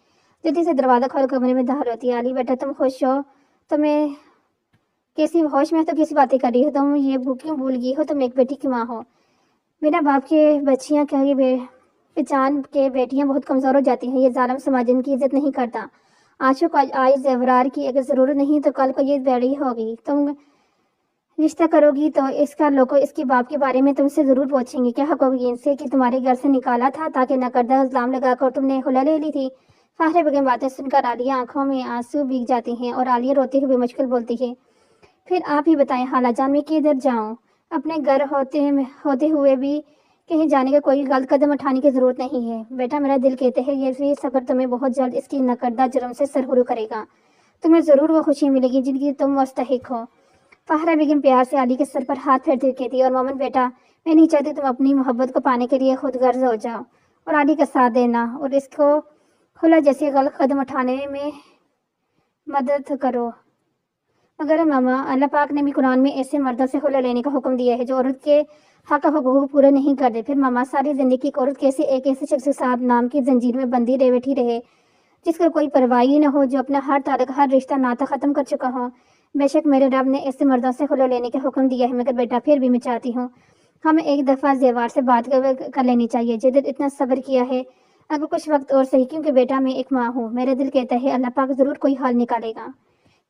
जल्दी से दरवाज़ा खोल कमरे में दाखिल होती। आली बेटा, तुम खुश हो? तुम्हें कैसी होश में तो कैसी बातें कर रही हो तुम? ये क्यों भूल गई हो तुम एक बेटी की माँ हो? बिना बाप के बच्चियाँ कहीं पहचान के बेटियाँ बहुत कमज़ोर हो जाती हैं। ये जालिम समाज इनकी इज्जत नहीं करता। आशों को आज ज़ेवरार की अगर ज़रूरत नहीं तो कल को ये बड़ी होगी। तुम रिश्ता करोगी तो इसका लोग इसके बाप के बारे में तुमसे ज़रूर पूछेंगे। क्या हक होगी इनसे कि तुम्हारे घर से निकाला था ताकि नकरदा इल्ज़ाम लगाकर तुमने खुला ले ली थी? फाहरा बेगम बातें सुनकर आलिया आंखों में आंसू भीग जाती हैं और आलिया रोते हुए मुश्किल बोलती है, फिर आप ही बताएं खाला जान, मैं किधर जाऊं? अपने घर होते हुए भी कहीं जाने का कोई गलत कदम उठाने की ज़रूरत नहीं है। बेटा मेरा दिल कहते हैं ये सफ़र तुम्हें बहुत जल्द इसकी नकरदा जुर्म से सरहुरू करेगा। तुम्हें ज़रूर वो खुशी मिलेगी जिनकी तुम मुस्तहिक हो। फाहरा बेगम प्यार से आली के सर पर हाथ फेरते हुए कहती, और मोमन बेटा, मैं नहीं चाहती तुम अपनी मोहब्बत को पाने के लिए खुद गर्ज हो जाओ और आली का साथ देना और इसको खुला जैसे गलत कदम उठाने में मदद करो। मगर मामा, अल्लाह पाक ने भी कुरान में ऐसे मर्दों से खुला लेने का हुक्म दिया है जो औरत के हक हकूक पूरे नहीं करते। फिर मामा, सारी जिंदगी एक औरत कैसे एक ऐसे शख्स के साथ नाम की जंजीर में बंदी रह बैठी रहे जिसका कोई परवाह ही न हो, जो अपना हर ताल्लुक हर रिश्ता नाता ख़त्म कर चुका हो। बेशक मेरे रब ने ऐसे मर्दों से खुला लेने का हुक्म दिया है, मगर बेटा फिर भी मैं चाहती हूँ हमें एक दफ़ा ज़ेवार से बात कर लेनी चाहिए। जिद इतना सब्र किया है, अगर कुछ वक्त और सही, क्योंकि बेटा मैं एक माँ हूँ। मेरा दिल कहता है अल्लाह पाक ज़रूर कोई हल निकालेगा।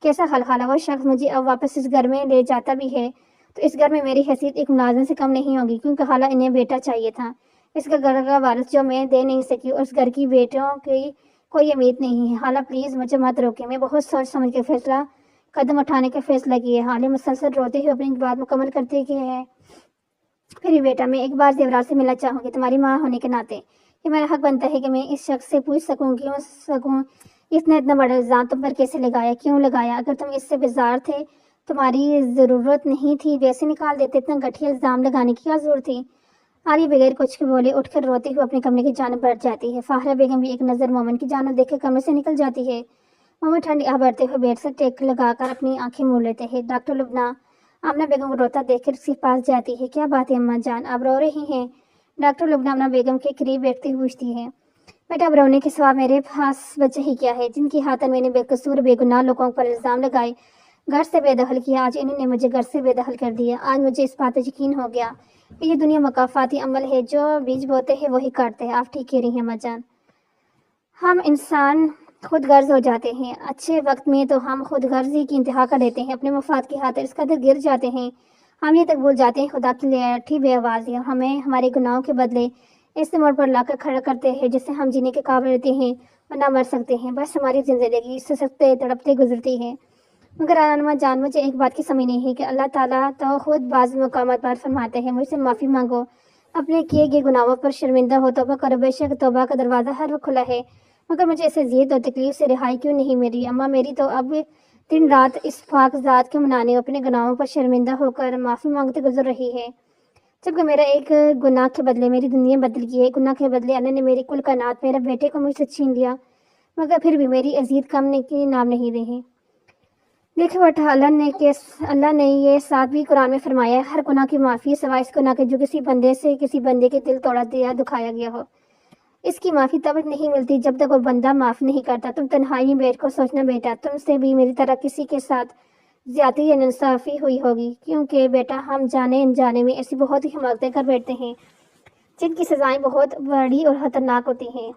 कैसा हल खाला? वो शख्स मुझे अब वापस इस घर में ले जाता भी है तो इस घर में मेरी हैसियत एक मुलाजिम से कम नहीं होगी, क्योंकि खाला इन्हें बेटा चाहिए था। इस घर का वारिस जो मैं दे नहीं सकी और इस घर की बेटों की कोई उम्मीद नहीं है। खाला प्लीज़ मुझे मत रोके, मैं बहुत सोच समझ के फैसला कदम उठाने का फैसला किया। हाले मुसलसल रोते हुए अपनी बात मुकम्मल करते कि है, फिर भी बेटा मैं एक बार ज़ेवरार से मिलना चाहूँगी। तुम्हारी माँ होने के नाते ये मेरा हक बनता है कि मैं इस शख्स से पूछ सकूँ, क्यों सकूँ इसने इतना बड़ा इल्ज़ाम तुम पर कैसे लगाया, क्यों लगाया? अगर तुम इससे बेजार थे, तुम्हारी ज़रूरत नहीं थी, वैसे निकाल देते। इतना घटिया इल्ज़ाम लगाने की क्या ज़रूरत थी? आली बगैर कुछ के बोले उठकर रोते हुए अपने कमरे की जानब बढ़ जाती है। फाहरा बेगम भी एक नज़र मोमन की जानब देकर कमरे से निकल जाती है। मोमन ठंडी आ बढ़ते हुए बेड से टेक लगाकर अपनी आंखें मूंद लेते हैं। डॉक्टर लुबना आमना बेगम को रोता देखकर उसके पास जाती है। क्या बात है अम्मा जान, आप रो रही हैं? डॉक्टर लुबना आमना बेगम के करीब बैठती हुई पूछती है, बेटा अब रोने के सिवा मेरे पास बच्चे ही क्या है जिनकी हाथन मैंने बेकसूर बेगुनाह लोगों पर इल्ज़ाम लगाए, घर से बेदखल किया। आज इन्होंने मुझे घर से बेदखल कर दिया। आज मुझे इस बात पर यकीन हो गया कि ये दुनिया मुकाफाती अमल है, जो बीज बोते हैं वही काटते हैं। आप ठीक कह रही हैं अम्मा जान, हम इंसान खुद गर्ज हो जाते हैं। अच्छे वक्त में तो हम खुद गर्जी की इंतहा कर लेते हैं, अपने मफाद की खातिर इस कदर गिर जाते हैं हम ये तक भूल जाते हैं खुदा की लेठी बेआवाज़ी हमें हमारे गुनाहों के बदले ऐसे मोड़ पर लाकर खड़ा करते हैं जिससे हम जीने के काबिल रहते हैं और ना मर सकते हैं। बस हमारी ज़िंदगी इससे सख्ते तड़पते गुजरती है। मगर अम्मा जान, मुझे एक बात की समझ नहीं है कि अल्लाह ताला तो खुद बाज़ मकामात पर फरमाते हैं, मुझसे माफ़ी मांगो, अपने किए गए गुनाहों पर शर्मिंदा हो, तौबा करो, बेशक तौबा का दरवाज़ा हर वक्त खुला है। मगर मुझे ऐसे ज़िद और तकलीफ से रिहाई क्यों नहीं मिली? अम्मा मेरी तो अब दिन रात इस पाक ज़ात के मनाने अपने गुनाहों पर शर्मिंदा होकर माफ़ी मांगते गुजर रही है, जबकि मेरा एक गुनाह के बदले मेरी दुनिया बदल गई है। गुनाह के बदले अल्लाह ने मेरी कुल कायनात मेरे बेटे को मुझसे छीन लिया, मगर फिर भी मेरी अजीत कम के नाम नहीं रही। देखो बेटा, अल्लाह ने ये साथ भी कुरान में फरमाया है, हर गुनाह की माफ़ी सिवाय इस गुनाह के जो किसी बंदे के दिल तोड़ा दिया दुखाया गया हो। इसकी माफ़ी तब नहीं मिलती जब तक वो बंदा माफ़ नहीं करता। तुम तन्हाई में बैठ कर सोचना बेटा, तुमसे भी मेरी तरह किसी के साथ ज्यादा या इंसाफी हुई होगी, क्योंकि बेटा हम जाने अनजाने में ऐसी बहुत ही हिमाकतें कर बैठते हैं जिनकी सज़ाएं बहुत बड़ी और ख़तरनाक होती हैं।